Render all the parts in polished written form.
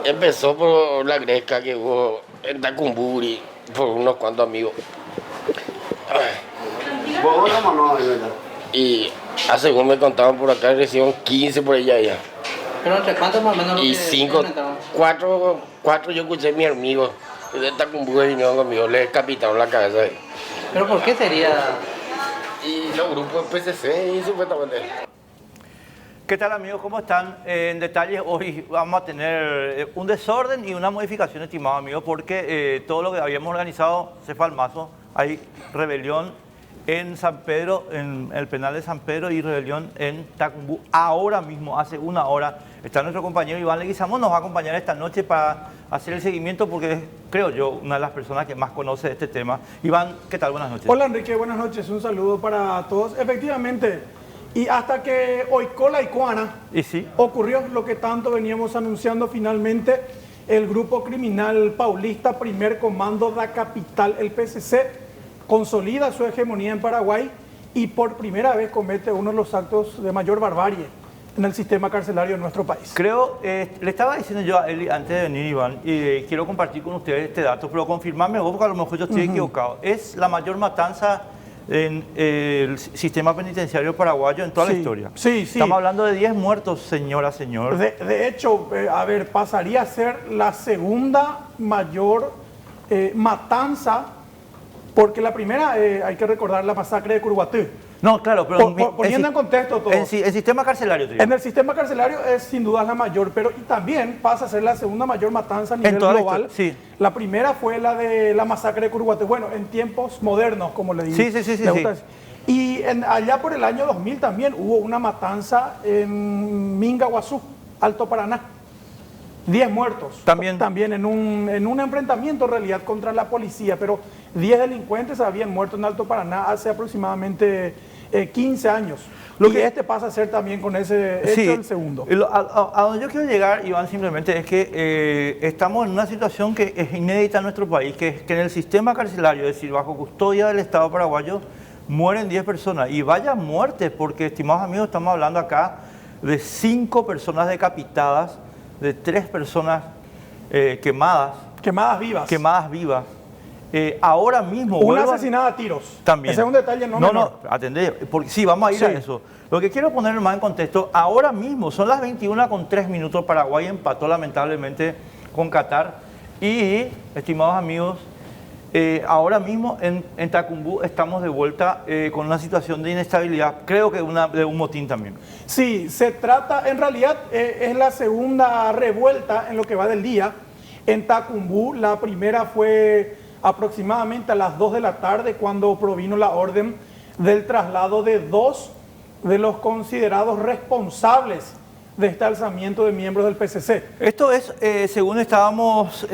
Empezó por la gresca que hubo en Tacumburi, por unos cuantos amigos. Y según me contaban por acá, recibieron 15 por ella ya. ¿Pero entre cuántos más o menos? Y 5, 4 yo escuché a mi amigo de Tacumburi vinieron conmigo, le decapitaron la cabeza. ¿Pero por qué sería? Y los grupos PCC y supuestamente. ¿Qué tal, amigos? ¿Cómo están? En detalle, hoy vamos a tener un desorden y una modificación, estimado amigo, porque todo lo que habíamos organizado se fue al mazo. Hay rebelión en San Pedro, en el penal de San Pedro, y rebelión en Tacumbú. Ahora mismo, hace una hora, está nuestro compañero Iván Leguizamón, nos va a acompañar esta noche para hacer el seguimiento, porque es, creo yo, una de las personas que más conoce este tema. Iván, ¿qué tal? Buenas noches. Hola, Enrique, buenas noches. Un saludo para todos. Efectivamente, y hasta que Oicola y Cuana ocurrió lo que tanto veníamos anunciando, finalmente el grupo criminal paulista Primer Comando da Capital, el PCC, consolida su hegemonía en Paraguay y por primera vez comete uno de los actos de mayor barbarie en el sistema carcelario de nuestro país. Creo, le estaba diciendo yo a Eli antes de venir, Iván, y quiero compartir con ustedes este dato, pero confirmarme vos, porque a lo mejor yo estoy equivocado. Es la mayor matanza en el sistema penitenciario paraguayo en toda la historia. Sí. Estamos hablando de 10 muertos, señor. De hecho, pasaría a ser la segunda mayor matanza, porque la primera, hay que recordar la masacre de Curuguatú. No, claro, pero poniendo en contexto todo. El sistema carcelario, en el sistema carcelario es sin duda la mayor, pero y también pasa a ser la segunda mayor matanza a nivel global. La primera fue la de la masacre de Curuguatú, bueno, en tiempos modernos, como le digo. Sí. Y allá por el año 2000 también hubo una matanza en Mingaguazú, Alto Paraná. 10 muertos. También en un enfrentamiento en realidad contra la policía, pero 10 delincuentes habían muerto en Alto Paraná hace aproximadamente 15 años. Este pasa a ser también con ese hecho el segundo. A donde yo quiero llegar, Iván, simplemente es que estamos en una situación que es inédita en nuestro país, que es que en el sistema carcelario, es decir, bajo custodia del Estado paraguayo, mueren 10 personas. Y vaya muertes, porque, estimados amigos, estamos hablando acá de 5 personas decapitadas, de 3 personas quemadas vivas. Ahora mismo... Una asesinada a tiros. También. Ese es un detalle menor. No, atendé, porque sí, vamos a ir a eso. Lo que quiero poner más en contexto, ahora mismo son las 21:03, Paraguay empató lamentablemente con Qatar. Y, estimados amigos, ahora mismo en Tacumbú estamos de vuelta con una situación de inestabilidad, creo que de un motín también. Sí, se trata, en realidad es la segunda revuelta en lo que va del día en Tacumbú. La primera fue aproximadamente a las 2 de la tarde cuando provino la orden del traslado de 2 de los considerados responsables de este alzamiento de miembros del PCC. Esto es, según estábamos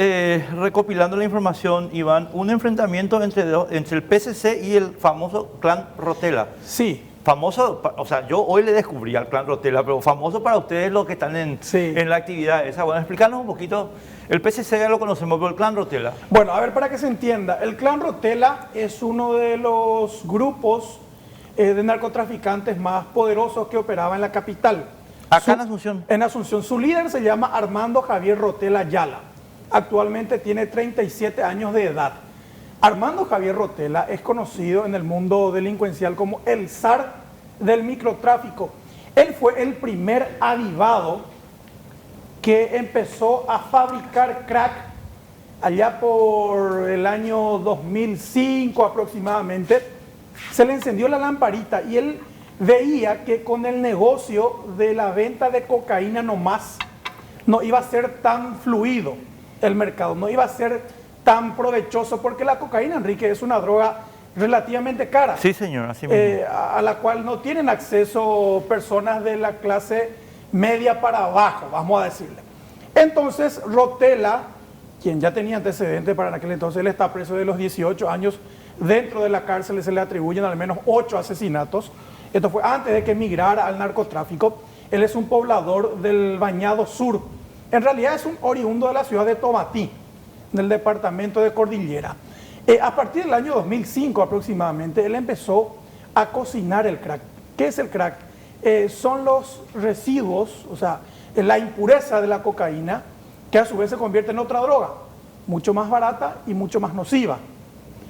recopilando la información, Iván, un enfrentamiento entre el PCC y el famoso clan Rotela. Sí. Famoso, o sea, yo hoy le descubrí al clan Rotela, pero famoso para ustedes los que están en la actividad esa. Bueno, explícanos un poquito. El PCC ya lo conocemos, pero el clan Rotela. Bueno, a ver, para que se entienda, el clan Rotela es uno de los grupos de narcotraficantes más poderosos que operaba en la capital. Acá en Asunción. En Asunción. Su líder se llama Armando Javier Rotela Ayala. Actualmente tiene 37 años de edad. Armando Javier Rotela es conocido en el mundo delincuencial como el zar del microtráfico. Él fue el primer avivado que empezó a fabricar crack allá por el año 2005 aproximadamente. Se le encendió la lamparita y él veía que con el negocio de la venta de cocaína nomás no iba a ser tan fluido el mercado, no iba a ser tan provechoso, porque la cocaína, Enrique, es una droga relativamente cara. Sí, señor, así mismo. A la cual no tienen acceso personas de la clase media para abajo, vamos a decirle. Entonces, Rotela, quien ya tenía antecedentes para aquel entonces, él está preso de los 18 años, dentro de la cárcel se le atribuyen al menos 8 asesinatos. Esto fue antes de que emigrara al narcotráfico. Él es un poblador del Bañado Sur. En realidad es un oriundo de la ciudad de Tomatí, del departamento de Cordillera. A partir del año 2005 aproximadamente, él empezó a cocinar el crack. ¿Qué es el crack? Son los residuos, o sea, la impureza de la cocaína que a su vez se convierte en otra droga, mucho más barata y mucho más nociva.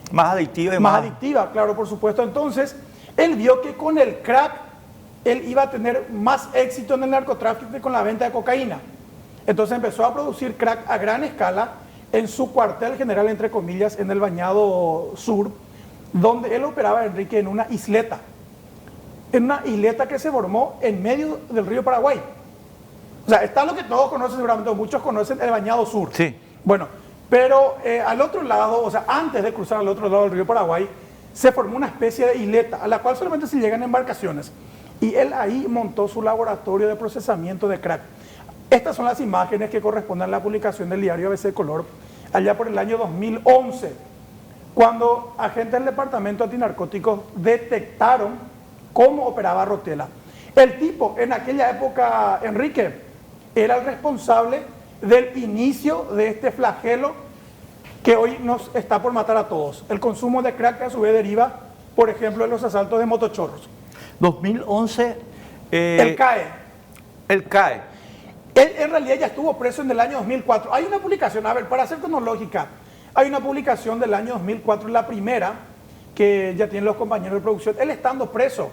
Más adictiva y Más adictiva, claro, por supuesto. Entonces, él vio que con el crack, él iba a tener más éxito en el narcotráfico que con la venta de cocaína. Entonces empezó a producir crack a gran escala en su cuartel general, entre comillas, en el Bañado Sur, donde él operaba, Enrique, en una isleta. En una isleta que se formó en medio del río Paraguay. O sea, está lo que todos conocen, seguramente muchos conocen, el Bañado Sur. Sí. Bueno, pero al otro lado, o sea, antes de cruzar al otro lado del río Paraguay, se formó una especie de isleta a la cual solamente se llegan embarcaciones. Y él ahí montó su laboratorio de procesamiento de crack. Estas son las imágenes que corresponden a la publicación del diario ABC Color, allá por el año 2011, cuando agentes del Departamento Antinarcóticos detectaron cómo operaba Rotela. El tipo, en aquella época, Enrique, era el responsable del inicio de este flagelo que hoy nos está por matar a todos. El consumo de crack, que a su vez deriva, por ejemplo, de los asaltos de motochorros. 2011... Él cae. Él cae. Él en realidad ya estuvo preso en el año 2004. Hay una publicación, a ver, para ser cronológica, hay una publicación del año 2004, la primera, que ya tienen los compañeros de producción. Él estando preso,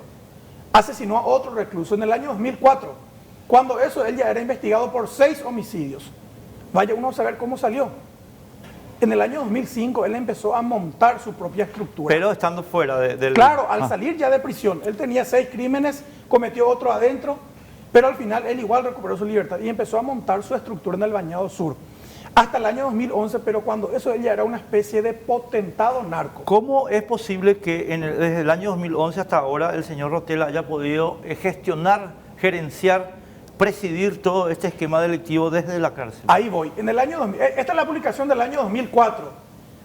asesinó a otro recluso en el año 2004. Cuando eso, él ya era investigado por 6 homicidios. Vaya uno a saber cómo salió. En el año 2005, él empezó a montar su propia estructura. Pero estando fuera del... Claro, al salir ya de prisión, él tenía 6 crímenes, cometió otro adentro, pero al final él igual recuperó su libertad y empezó a montar su estructura en el Bañado Sur. Hasta el año 2011, pero cuando eso él ya era una especie de potentado narco. ¿Cómo es posible que desde el año 2011 hasta ahora el señor Rotela haya podido gestionar, gerenciar, presidir todo este esquema delictivo desde la cárcel? Ahí voy. En el año 2000, esta es la publicación del año 2004.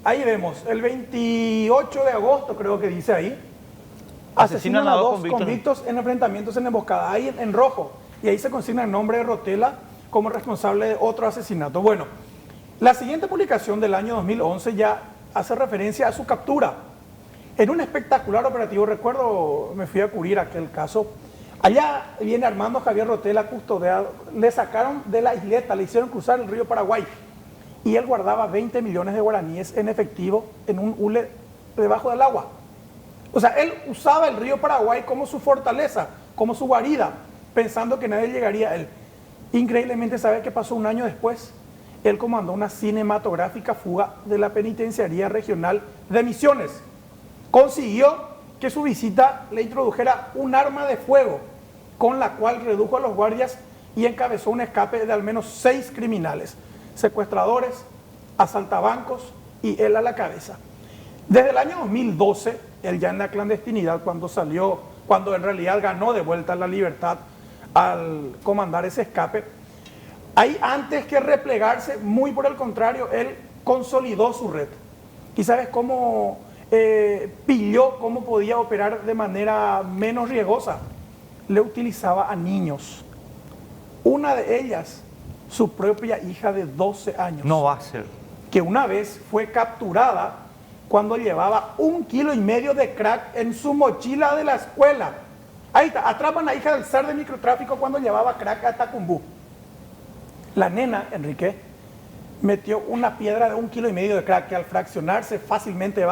Ahí vemos, el 28 de agosto creo que dice ahí, asesinan a 2 convictos en enfrentamientos en emboscada, ahí en rojo. Y ahí se consigna el nombre de Rotela como responsable de otro asesinato. Bueno, la siguiente publicación del año 2011 ya hace referencia a su captura. En un espectacular operativo, recuerdo, me fui a cubrir aquel caso. Allá viene Armando Javier Rotela custodiado, le sacaron de la isleta, le hicieron cruzar el río Paraguay y él guardaba 20 millones de guaraníes en efectivo en un hule debajo del agua. O sea, él usaba el río Paraguay como su fortaleza, como su guarida, pensando que nadie llegaría a él. Increíblemente, ¿sabe qué pasó un año después? Él comandó una cinematográfica fuga de la Penitenciaría Regional de Misiones. Consiguió que su visita le introdujera un arma de fuego, con la cual redujo a los guardias y encabezó un escape de al menos 6 criminales, secuestradores, asaltabancos y él a la cabeza. Desde el año 2012, él ya en la clandestinidad, cuando en realidad ganó de vuelta la libertad al comandar ese escape, ahí antes que replegarse, muy por el contrario, él consolidó su red. ¿Y sabes cómo pilló cómo podía operar de manera menos riesgosa? Le utilizaba a niños. Una de ellas, su propia hija de 12 años. No va a ser. Que una vez fue capturada cuando llevaba 1,5 kilos de crack en su mochila de la escuela. Ahí está, atrapan a la hija del zar de microtráfico cuando llevaba crack a Tacumbú. La nena, Enrique, metió una piedra de 1,5 kilos de crack que al fraccionarse fácilmente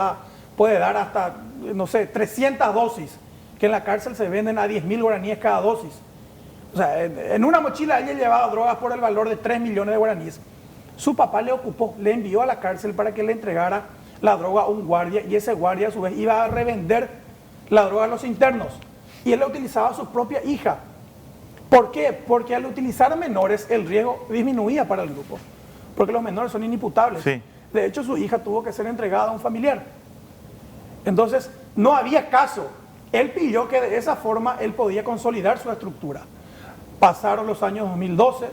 puede dar hasta, no sé, 300 dosis, que en la cárcel se venden a 10.000 guaraníes cada dosis. O sea, en una mochila ella llevaba drogas por el valor de 3 millones de guaraníes. Su papá le envió a la cárcel para que le entregara la droga a un guardia y ese guardia a su vez iba a revender la droga a los internos. Y él la utilizaba a su propia hija. ¿Por qué? Porque al utilizar menores el riesgo disminuía para el grupo. Porque los menores son inimputables. Sí. De hecho, su hija tuvo que ser entregada a un familiar. Entonces, no había caso. Él pilló que de esa forma él podía consolidar su estructura. Pasaron los años 2012,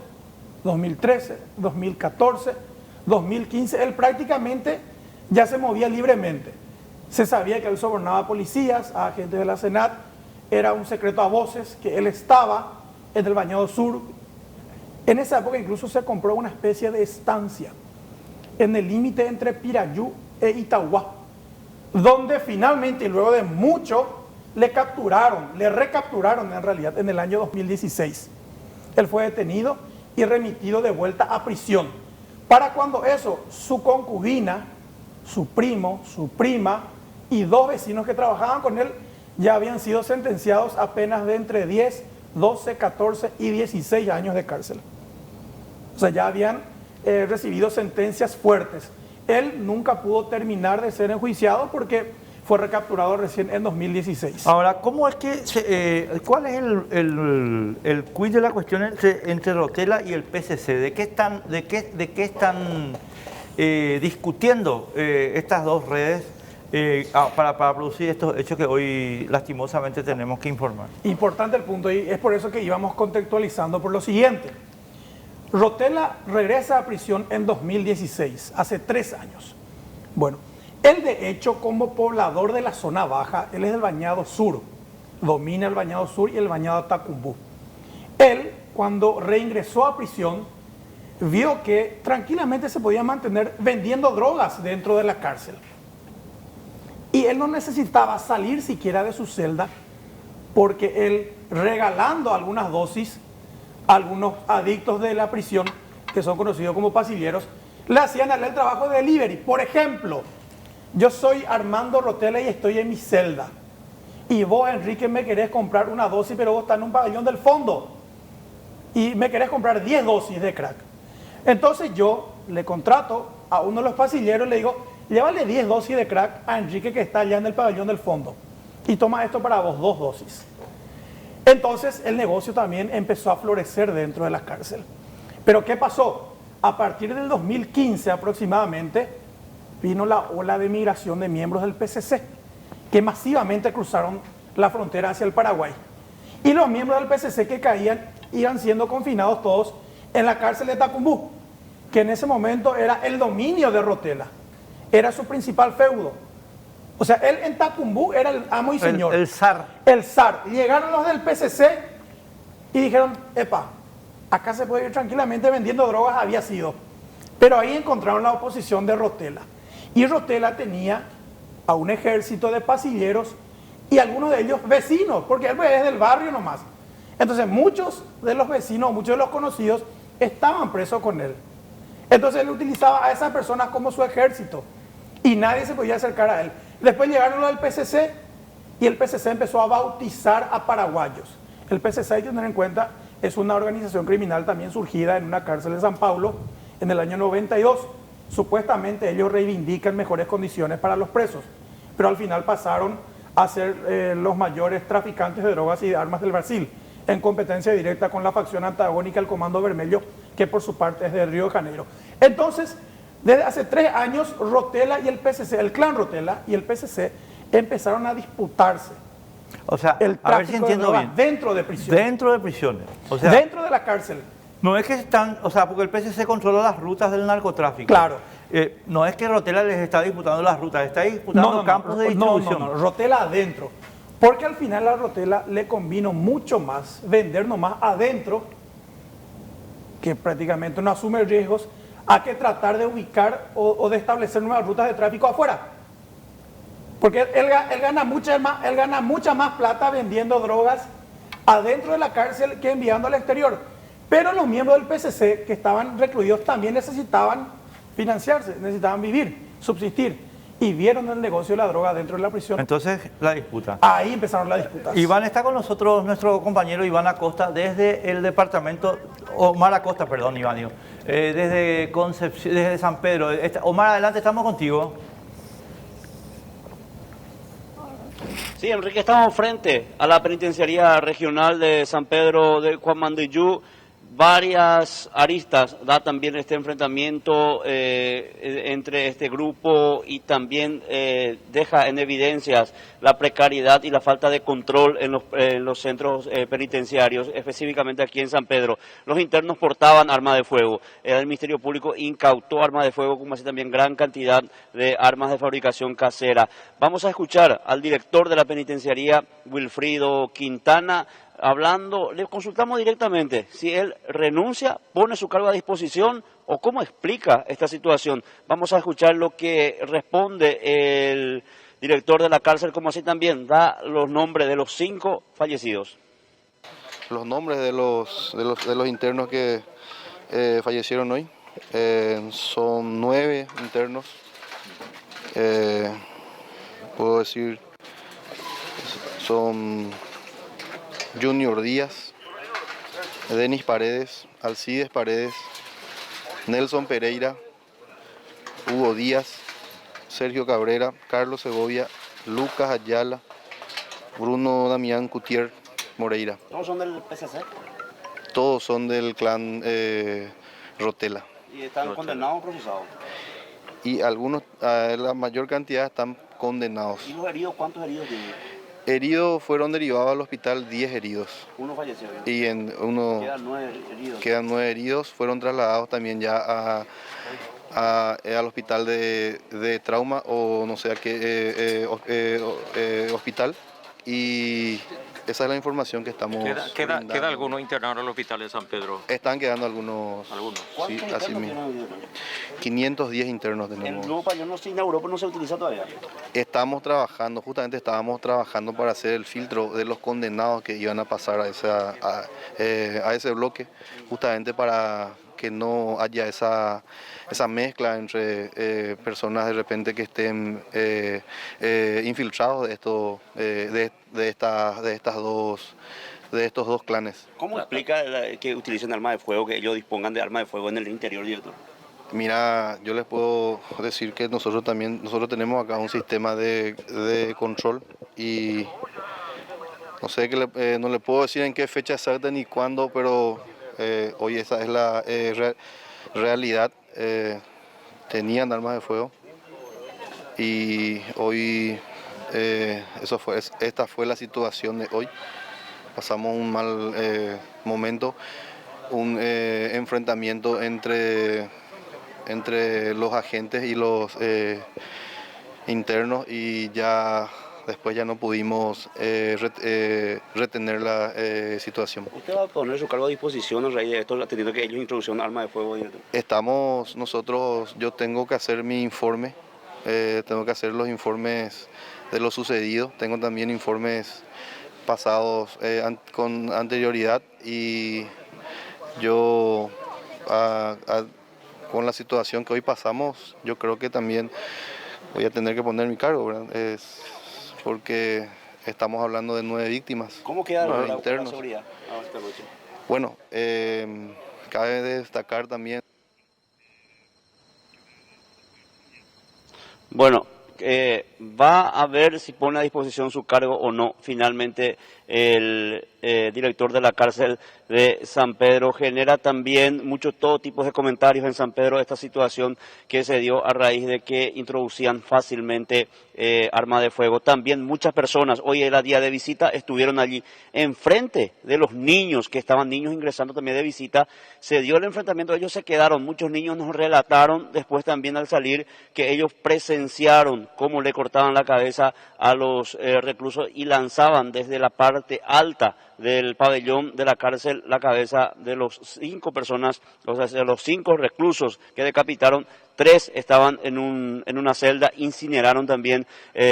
2013, 2014, 2015. Él prácticamente ya se movía libremente. Se sabía que él sobornaba a policías, a agentes de la Senat. Era un secreto a voces que él estaba en el Bañado Sur. En esa época incluso se compró una especie de estancia en el límite entre Pirayú e Itauguá, donde finalmente, y luego de mucho, le recapturaron en realidad en el año 2016. Él fue detenido y remitido de vuelta a prisión. Para cuando eso, su concubina, su primo, su prima y 2 vecinos que trabajaban con él ya habían sido sentenciados a penas de entre 10, 12, 14 y 16 años de cárcel. O sea, ya habían recibido sentencias fuertes. Él nunca pudo terminar de ser enjuiciado porque fue recapturado recién en 2016. Ahora, ¿cómo es que cuál es el quid de la cuestión entre Rotela y el PCC? ¿De qué están discutiendo estas dos redes para producir estos hechos que hoy lastimosamente tenemos que informar? Importante el punto, y es por eso que íbamos contextualizando por lo siguiente. Rotela regresa a prisión en 2016, hace 3 años. Bueno, él de hecho como poblador de la zona baja, él es del Bañado Sur, domina el Bañado Sur y el Bañado Tacumbú. Él, cuando reingresó a prisión, vio que tranquilamente se podía mantener vendiendo drogas dentro de la cárcel. Y él no necesitaba salir siquiera de su celda, porque él, regalando algunas dosis a algunos adictos de la prisión, que son conocidos como pasilleros, le hacían a él el trabajo de delivery. Por ejemplo, yo soy Armando Rotela y estoy en mi celda. Y vos, Enrique, me querés comprar una dosis, pero vos estás en un pabellón del fondo. Y me querés comprar 10 dosis de crack. Entonces yo le contrato a uno de los pasilleros y le digo, llévale 10 dosis de crack a Enrique que está allá en el pabellón del fondo. Y toma esto para vos, 2 dosis. Entonces el negocio también empezó a florecer dentro de la cárcel. Pero ¿qué pasó? A partir del 2015 aproximadamente, vino la ola de migración de miembros del PCC, que masivamente cruzaron la frontera hacia el Paraguay. Y los miembros del PCC que caían iban siendo confinados todos en la cárcel de Tacumbú, que en ese momento era el dominio de Rotela, era su principal feudo. O sea, él en Tacumbú era el amo y señor. El zar. El zar. Llegaron los del PCC y dijeron, epa, acá se puede ir tranquilamente vendiendo drogas, había sido. Pero ahí encontraron la oposición de Rotela. Y Rotela tenía a un ejército de pasilleros y algunos de ellos vecinos, porque él es del barrio nomás. Entonces muchos de los vecinos, muchos de los conocidos estaban presos con él. Entonces él utilizaba a esas personas como su ejército y nadie se podía acercar a él. Después llegaron los del PCC y el PCC empezó a bautizar a paraguayos. El PCC, hay que tener en cuenta, es una organización criminal también surgida en una cárcel de San Pablo en el año 92. Supuestamente ellos reivindican mejores condiciones para los presos, pero al final pasaron a ser los mayores traficantes de drogas y de armas del Brasil, en competencia directa con la facción antagónica, el Comando Vermelho, que por su parte es de Río de Janeiro. Entonces, desde hace 3 años, Rotela y el PCC, el clan Rotela y el PCC, empezaron a disputarse. O sea, el a ver si tráfico de entiendo drogas bien. dentro de prisiones. Dentro de prisiones. O sea, Dentro de la cárcel. no es que están, o sea, porque el PCC controla las rutas del narcotráfico. Claro. No es que Rotela les está disputando las rutas, está disputando campos de distribución. No, Rotela adentro. Porque al final a Rotela le convino mucho más vender nomás adentro, que prácticamente no asume riesgos, a que tratar de ubicar o de establecer nuevas rutas de tráfico afuera. Porque él gana mucha más plata vendiendo drogas adentro de la cárcel que enviando al exterior. Pero los miembros del PCC que estaban recluidos también necesitaban financiarse, necesitaban vivir, subsistir. Y vieron el negocio de la droga dentro de la prisión. Entonces, la disputa. Ahí empezaron las disputas. Iván, está con nosotros nuestro compañero Iván Acosta desde el departamento, Omar Acosta, perdón, Iván, digo, desde Concepción, desde San Pedro. Omar, adelante, estamos contigo. Sí, Enrique, estamos frente a la penitenciaría regional de San Pedro de Cuamandiyú. Varias aristas da también este enfrentamiento entre este grupo y también deja en evidencias la precariedad y la falta de control en los centros penitenciarios, específicamente aquí en San Pedro. Los internos portaban armas de fuego. El Ministerio Público incautó armas de fuego, como así también gran cantidad de armas de fabricación casera. Vamos a escuchar al director de la penitenciaría, Wilfrido Quintana, hablando. Le consultamos directamente si él renuncia, pone su cargo a disposición o cómo explica esta situación. Vamos a escuchar lo que responde el director de la cárcel, como así también da los nombres de los 5 fallecidos. Los nombres de los internos que fallecieron hoy. son 9 internos. Puedo decir, son Junior Díaz, Denis Paredes, Alcides Paredes, Nelson Pereira, Hugo Díaz, Sergio Cabrera, Carlos Segovia, Lucas Ayala, Bruno Damián Cutier Moreira. ¿Todos son del PCC? Todos son del clan Rotela. ¿Y están condenados o procesados? Y algunos, la mayor cantidad están condenados. ¿Y los heridos, cuántos heridos tienen? Heridos fueron derivados al hospital 10 heridos. Uno falleció. Y Quedan 9 heridos. quedan 9 heridos. Fueron trasladados también ya al hospital de trauma o no sé a qué hospital. Y esa es la información que estamos ¿Queda brindando. alguno internado en el hospital de San Pedro? Están quedando algunos. Sí, así mismo. 510 internos El tenemos. nuevo pabellón no se inauguró, pero no se utiliza todavía. Estábamos trabajando para hacer el filtro de los condenados que iban a pasar a ese bloque, justamente para que no haya esa mezcla entre personas de repente que estén infiltrados de estos dos clanes. ¿Cómo explica que utilicen armas de fuego, que ellos dispongan de armas de fuego en el interior, director? Mira, yo les puedo decir que nosotros tenemos acá un sistema de control y no sé no le puedo decir en qué fecha exacta ni cuándo, pero hoy esa es la realidad. Tenían armas de fuego y hoy esta fue la situación de hoy. Pasamos un mal momento, un enfrentamiento entre los agentes y los internos y después ya no pudimos retener la situación. ¿Usted va a poner su cargo a disposición a raíz de esto, teniendo que ellos introducieron armas de fuego, director? Yo tengo que hacer mi informe, tengo que hacer los informes de lo sucedido, tengo también informes pasados con anterioridad y yo con la situación que hoy pasamos, yo creo que también voy a tener que poner mi cargo, ¿verdad? Es porque estamos hablando de 9 víctimas. ¿Cómo queda la internos. seguridad esta noche? Bueno, cabe destacar también. Bueno, va a ver si pone a disposición su cargo o no finalmente el director de la cárcel de San Pedro. Genera también todo tipo de comentarios en San Pedro esta situación que se dio a raíz de que introducían fácilmente arma de fuego. También muchas personas, hoy era día de visita, estuvieron allí enfrente de los niños, que estaban niños ingresando también de visita. Se dio el enfrentamiento, ellos se quedaron, muchos niños nos relataron después también al salir que ellos presenciaron cómo le cortaban la cabeza a los reclusos y lanzaban desde la parte alta del pabellón de la cárcel la cabeza de los 5 personas, o sea, de los 5 reclusos que decapitaron. 3 estaban en una celda, incineraron también,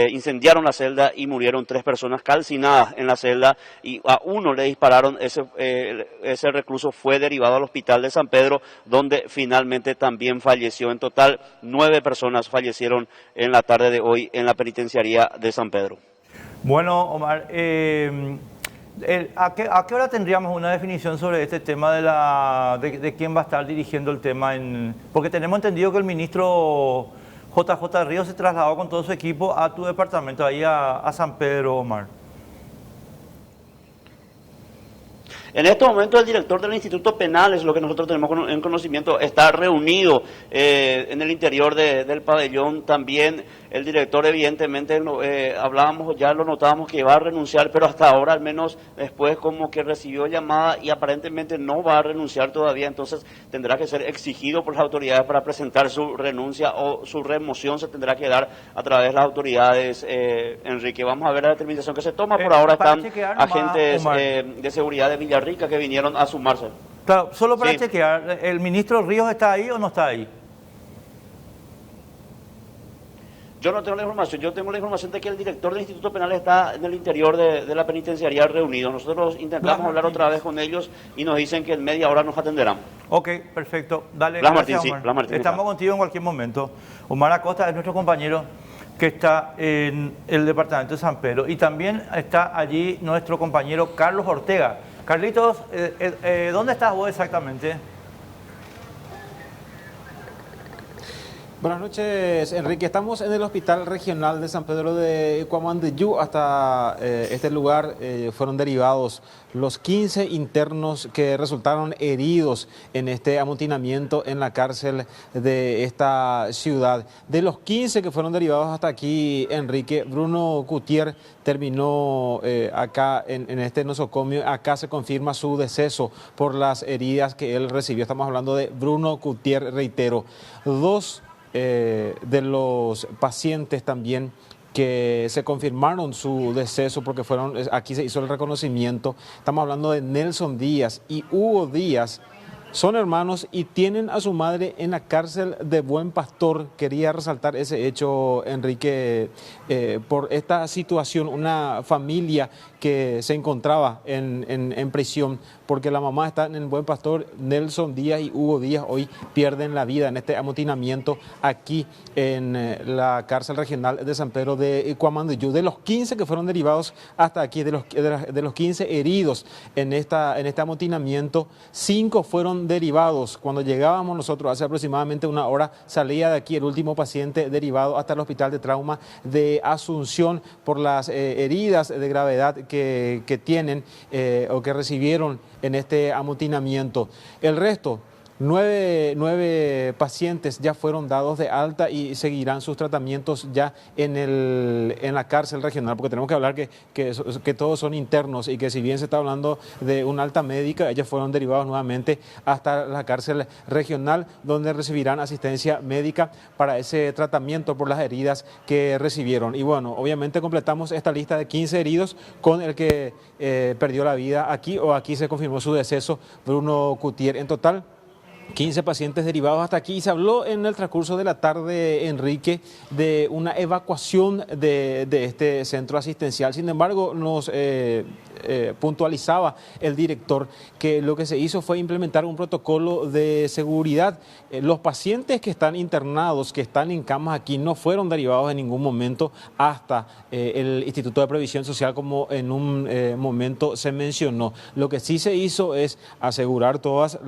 incendiaron la celda y murieron 3 personas calcinadas en la celda y a uno le dispararon. Ese recluso fue derivado al hospital de San Pedro, donde finalmente también falleció. En total, 9 personas fallecieron en la tarde de hoy en la penitenciaría de San Pedro. Bueno, Omar, ¿a qué hora tendríamos una definición sobre este tema de quién va a estar dirigiendo el tema? Porque tenemos entendido que el ministro JJ Ríos se trasladó con todo su equipo a tu departamento, ahí a San Pedro, Omar. En este momento el director del Instituto Penal, es lo que nosotros tenemos en conocimiento, está reunido en el interior del pabellón. También el director, evidentemente, hablábamos, ya lo notábamos que va a renunciar, pero hasta ahora al menos después como que recibió llamada y aparentemente no va a renunciar todavía. Entonces tendrá que ser exigido por las autoridades para presentar su renuncia, o su remoción se tendrá que dar a través de las autoridades. Enrique, vamos a ver la determinación que se toma. Por ahora están agentes de seguridad de Villarrica que vinieron a sumarse. Claro, solo para Sí. chequear, ¿el ministro Ríos está ahí o no está ahí? Yo no tengo la información, yo tengo la información de que el director del Instituto Penal está en el interior de la penitenciaría reunido. Nosotros intentamos hablar otra vez con ellos y nos dicen que en media hora nos atenderán. Ok, perfecto. Dale, Blas gracias, Martín, sí, Omar. Blas Martín Estamos está. contigo en cualquier momento. Omar Acosta es nuestro compañero que está en el departamento de San Pedro. Y también está allí nuestro compañero Carlos Ortega. Carlitos, ¿dónde estás vos exactamente? Buenas noches, Enrique. Estamos en el Hospital Regional de San Pedro de Cuamandiyú. Hasta este lugar fueron derivados los 15 internos que resultaron heridos en este amotinamiento en la cárcel de esta ciudad. De los 15 que fueron derivados hasta aquí, Enrique, Bruno Gutiérrez terminó acá en este nosocomio. Acá se confirma su deceso por las heridas que él recibió. Estamos hablando de Bruno Gutiérrez, reitero. Dos de los pacientes también que se confirmaron su deceso porque fueron, aquí se hizo el reconocimiento. Estamos hablando de Nelson Díaz y Hugo Díaz. Son hermanos y tienen a su madre en la cárcel de Buen Pastor. Quería resaltar ese hecho, Enrique, por esta situación, una familia que se encontraba en prisión, porque la mamá está en Buen Pastor. Nelson Díaz y Hugo Díaz hoy pierden la vida en este amotinamiento aquí en la cárcel regional de San Pedro de Cuamandiyú. De los 15 que fueron derivados hasta aquí, de los 15 heridos en este amotinamiento, 5 fueron derivados. Cuando llegábamos nosotros hace aproximadamente una hora, salía de aquí el último paciente derivado hasta el hospital de trauma de Asunción por las heridas de gravedad que tienen o que recibieron en este amotinamiento. El resto, 9 pacientes ya fueron dados de alta y seguirán sus tratamientos ya en la cárcel regional, porque tenemos que hablar que todos son internos y que si bien se está hablando de una alta médica, ellos fueron derivados nuevamente hasta la cárcel regional, donde recibirán asistencia médica para ese tratamiento por las heridas que recibieron. Y bueno, obviamente completamos esta lista de 15 heridos con el que perdió la vida aquí se confirmó su deceso, Bruno Gutiérrez. En total, 15 pacientes derivados hasta aquí. Y se habló en el transcurso de la tarde, Enrique, de una evacuación de este centro asistencial. Sin embargo, nos puntualizaba el director que lo que se hizo fue implementar un protocolo de seguridad. Los pacientes que están internados, que están en camas aquí, no fueron derivados en ningún momento hasta el Instituto de Previsión Social, como en un momento se mencionó. Lo que sí se hizo es asegurar todos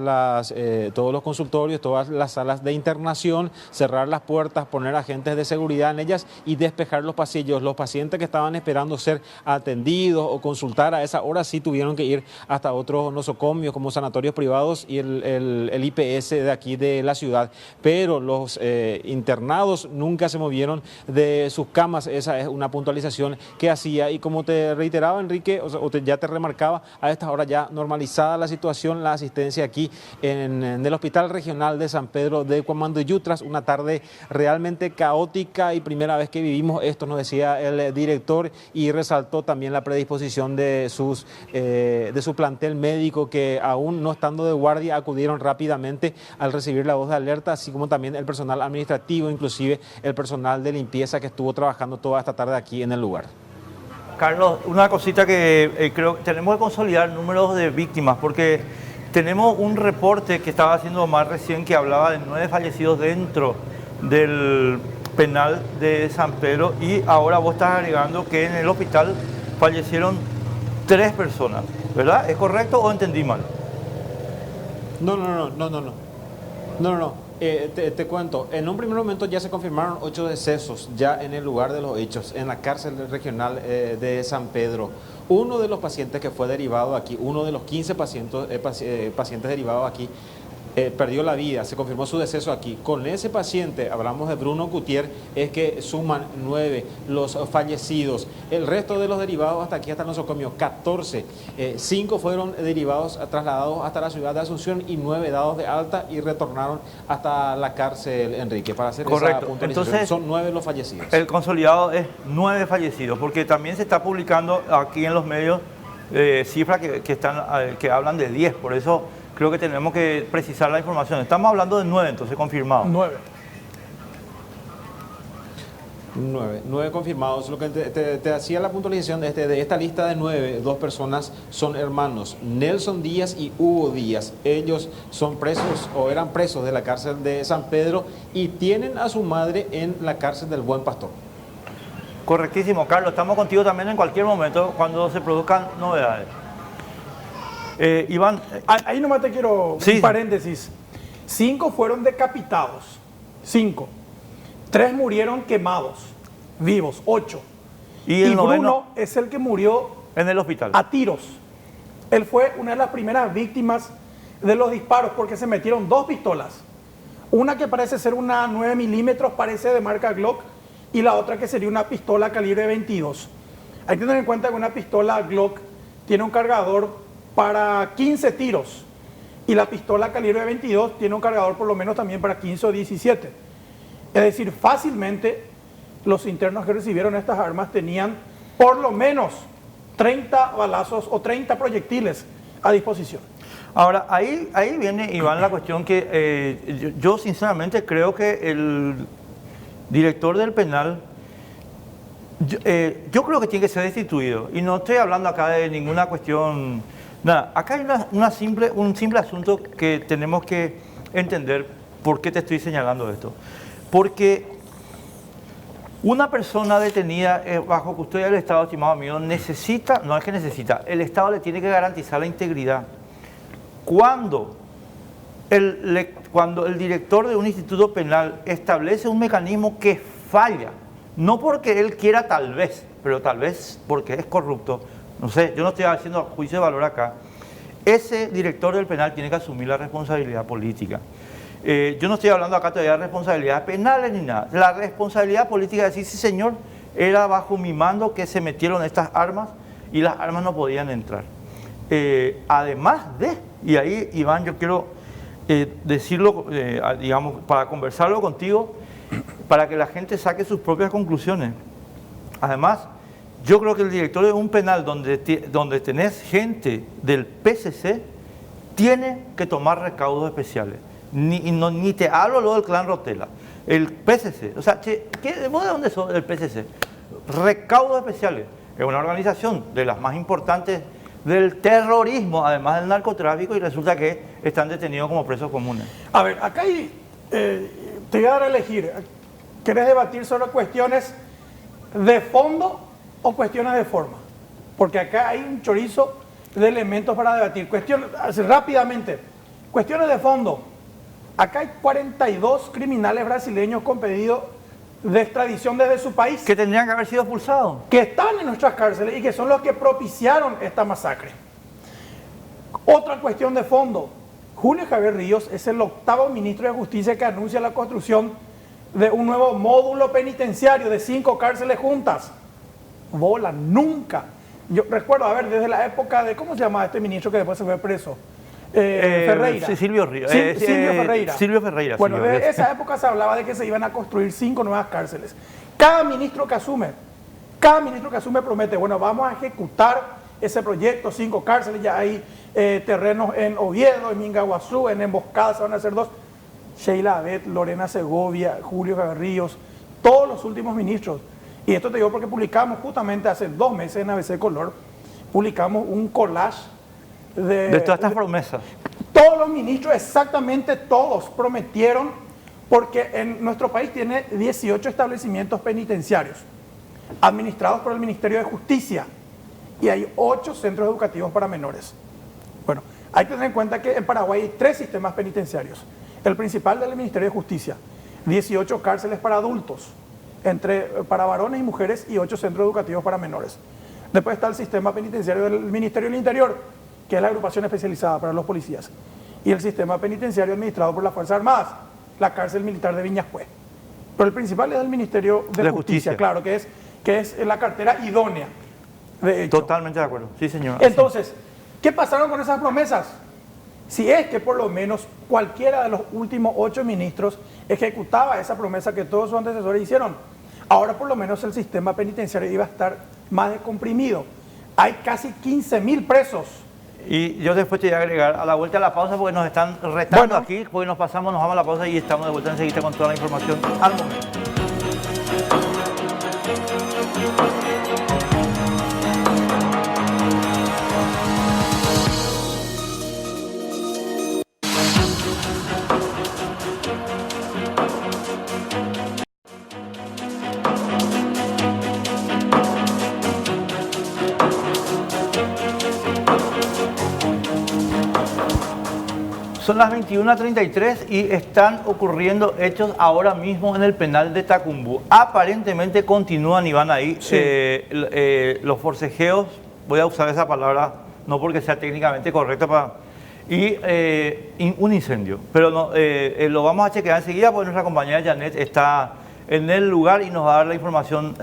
los consultorios, todas las salas de internación, cerrar las puertas, poner agentes de seguridad en ellas y despejar los pasillos. Los pacientes que estaban esperando ser atendidos o consultar a esa hora sí tuvieron que ir hasta otros nosocomios como sanatorios privados y el IPS de aquí de la ciudad. Pero los internados nunca se movieron de sus camas. Esa es una puntualización que hacía. Y como te reiteraba, Enrique, ya te remarcaba, a esta hora ya normalizada la situación, la asistencia aquí en el Hospital Regional de San Pedro de Cuamandiyú, tras una tarde realmente caótica y primera vez que vivimos esto, nos decía el director, y resaltó también la predisposición de su plantel médico, que aún no estando de guardia acudieron rápidamente al recibir la voz de alerta, así como también el personal administrativo, inclusive el personal de limpieza que estuvo trabajando toda esta tarde aquí en el lugar. Carlos, una cosita que creo que tenemos que consolidar números de víctimas, porque tenemos un reporte que estaba haciendo Omar recién que hablaba de 9 fallecidos dentro del penal de San Pedro, y ahora vos estás agregando que en el hospital fallecieron 3 personas, ¿verdad? ¿Es correcto o entendí mal? No. Te cuento, en un primer momento ya se confirmaron 8 decesos ya en el lugar de los hechos, en la cárcel regional de San Pedro. Uno de los pacientes que fue derivado aquí, uno de los 15 pacientes derivados aquí, perdió la vida, se confirmó su deceso aquí. Con ese paciente, hablamos de Bruno Gutiérrez, es que suman 9 los fallecidos. El resto de los derivados hasta aquí, hasta el nosocomio, 14. 5 fueron derivados, trasladados hasta la ciudad de Asunción, y 9 dados de alta y retornaron hasta la cárcel, Enrique, para hacer esa puntualización. Entonces, son 9 los fallecidos. El consolidado es 9 fallecidos, porque también se está publicando aquí en los medios cifras que hablan de 10, por eso creo que tenemos que precisar la información. Estamos hablando de 9, entonces confirmado. 9. Nueve confirmados. Lo que te hacía la puntualización de esta lista de 9, 2 personas son hermanos, Nelson Díaz y Hugo Díaz. Ellos son presos o eran presos de la cárcel de San Pedro y tienen a su madre en la cárcel del Buen Pastor. Correctísimo, Carlos. Estamos contigo también en cualquier momento cuando se produzcan novedades. Iván. Ahí nomás te quiero Sí. un paréntesis. 5 fueron decapitados. 5. 3 murieron quemados, vivos, 8. Y el Bruno noveno es el que murió en el hospital. a tiros. Él fue una de las primeras víctimas de los disparos porque se metieron 2 pistolas. Una que parece ser una 9 milímetros, parece de marca Glock, y la otra que sería una pistola calibre 22. Hay que tener en cuenta que una pistola Glock tiene un cargador para 15 tiros y la pistola calibre 22 tiene un cargador por lo menos también para 15 o 17. Es decir, fácilmente los internos que recibieron estas armas tenían por lo menos 30 balazos o 30 proyectiles a disposición. Ahora, ahí viene, Iván, la cuestión que yo sinceramente creo que el director del penal, yo creo que tiene que ser destituido. Y no estoy hablando acá de ninguna cuestión, nada. Acá hay un simple asunto que tenemos que entender por qué te estoy señalando esto. Porque una persona detenida bajo custodia del Estado, estimado amigo, necesita, no es que necesita, el Estado le tiene que garantizar la integridad. Cuando el director de un instituto penal establece un mecanismo que falla, no porque él quiera tal vez, pero tal vez porque es corrupto, no sé, yo no estoy haciendo juicio de valor acá, ese director del penal tiene que asumir la responsabilidad política. Yo no estoy hablando acá todavía de responsabilidades penales ni nada. La responsabilidad política es decir, sí señor, era bajo mi mando que se metieron estas armas y las armas no podían entrar. Además de, y ahí Iván yo quiero decirlo, digamos, para conversarlo contigo, para que la gente saque sus propias conclusiones. Además, yo creo que el director de un penal donde tenés gente del PCC tiene que tomar recaudos especiales. Ni te hablo luego del clan Rotela, el PCC, o sea, ¿vos de dónde sos del PCC? Recaudos especiales, es una organización de las más importantes del terrorismo, además del narcotráfico, y resulta que están detenidos como presos comunes. A ver, acá te voy a dar a elegir, ¿querés debatir sobre cuestiones de fondo o cuestiones de forma? Porque acá hay un chorizo de elementos para debatir. Rápidamente, cuestiones de fondo. Acá hay 42 criminales brasileños con pedido de extradición desde su país. Que tendrían que haber sido expulsados. Que están en nuestras cárceles y que son los que propiciaron esta masacre. Otra cuestión de fondo. Julio Javier Ríos es el 8º ministro de Justicia que anuncia la construcción de un nuevo módulo penitenciario de 5 cárceles juntas. Bola, nunca. Yo recuerdo, a ver, desde la época de, ¿cómo se llama este ministro que después se fue preso? Ferreira. Silvio Ríos. Silvio Ferreira. Silvio Ferreira. Bueno, Silvio, desde esa época se hablaba de que se iban a construir 5 nuevas cárceles. Cada ministro que asume promete, bueno, vamos a ejecutar ese proyecto, 5 cárceles, ya hay terrenos en Oviedo, en Mingaguazú, en Emboscada se van a hacer 2. Sheila Abed, Lorena Segovia, Julio Javier Ríos, todos los últimos ministros. Y esto te digo porque publicamos justamente hace 2 meses en ABC Color, publicamos un collage de todas estas promesas. Todos los ministros, exactamente todos, prometieron, porque en nuestro país tiene 18 establecimientos penitenciarios administrados por el Ministerio de Justicia y hay 8 centros educativos para menores. Bueno, hay que tener en cuenta que en Paraguay hay 3 sistemas penitenciarios. El principal del Ministerio de Justicia, 18 cárceles para adultos, para varones y mujeres, y 8 centros educativos para menores. Después está el sistema penitenciario del Ministerio del Interior, que es la agrupación especializada para los policías, y el sistema penitenciario administrado por las Fuerzas Armadas, la cárcel militar de Viñascue. Pero el principal es el Ministerio de Justicia, claro, que es la cartera idónea, de hecho. Totalmente de acuerdo, sí señor. Entonces, ¿qué pasaron con esas promesas? Si es que por lo menos cualquiera de los últimos 8 ministros ejecutaba esa promesa que todos sus antecesores hicieron, ahora por lo menos el sistema penitenciario iba a estar más descomprimido. Hay casi 15.000 presos. Y yo después te voy a agregar a la vuelta a la pausa porque nos están retando aquí, porque nos vamos a la pausa y estamos de vuelta enseguida con toda la información al momento. Son las 21:33 y están ocurriendo hechos ahora mismo en el penal de Tacumbú. Aparentemente continúan y van ahí los forcejeos, voy a usar esa palabra no porque sea técnicamente correcta, un incendio. Pero no, lo vamos a chequear enseguida porque nuestra compañera Janet está en el lugar y nos va a dar la información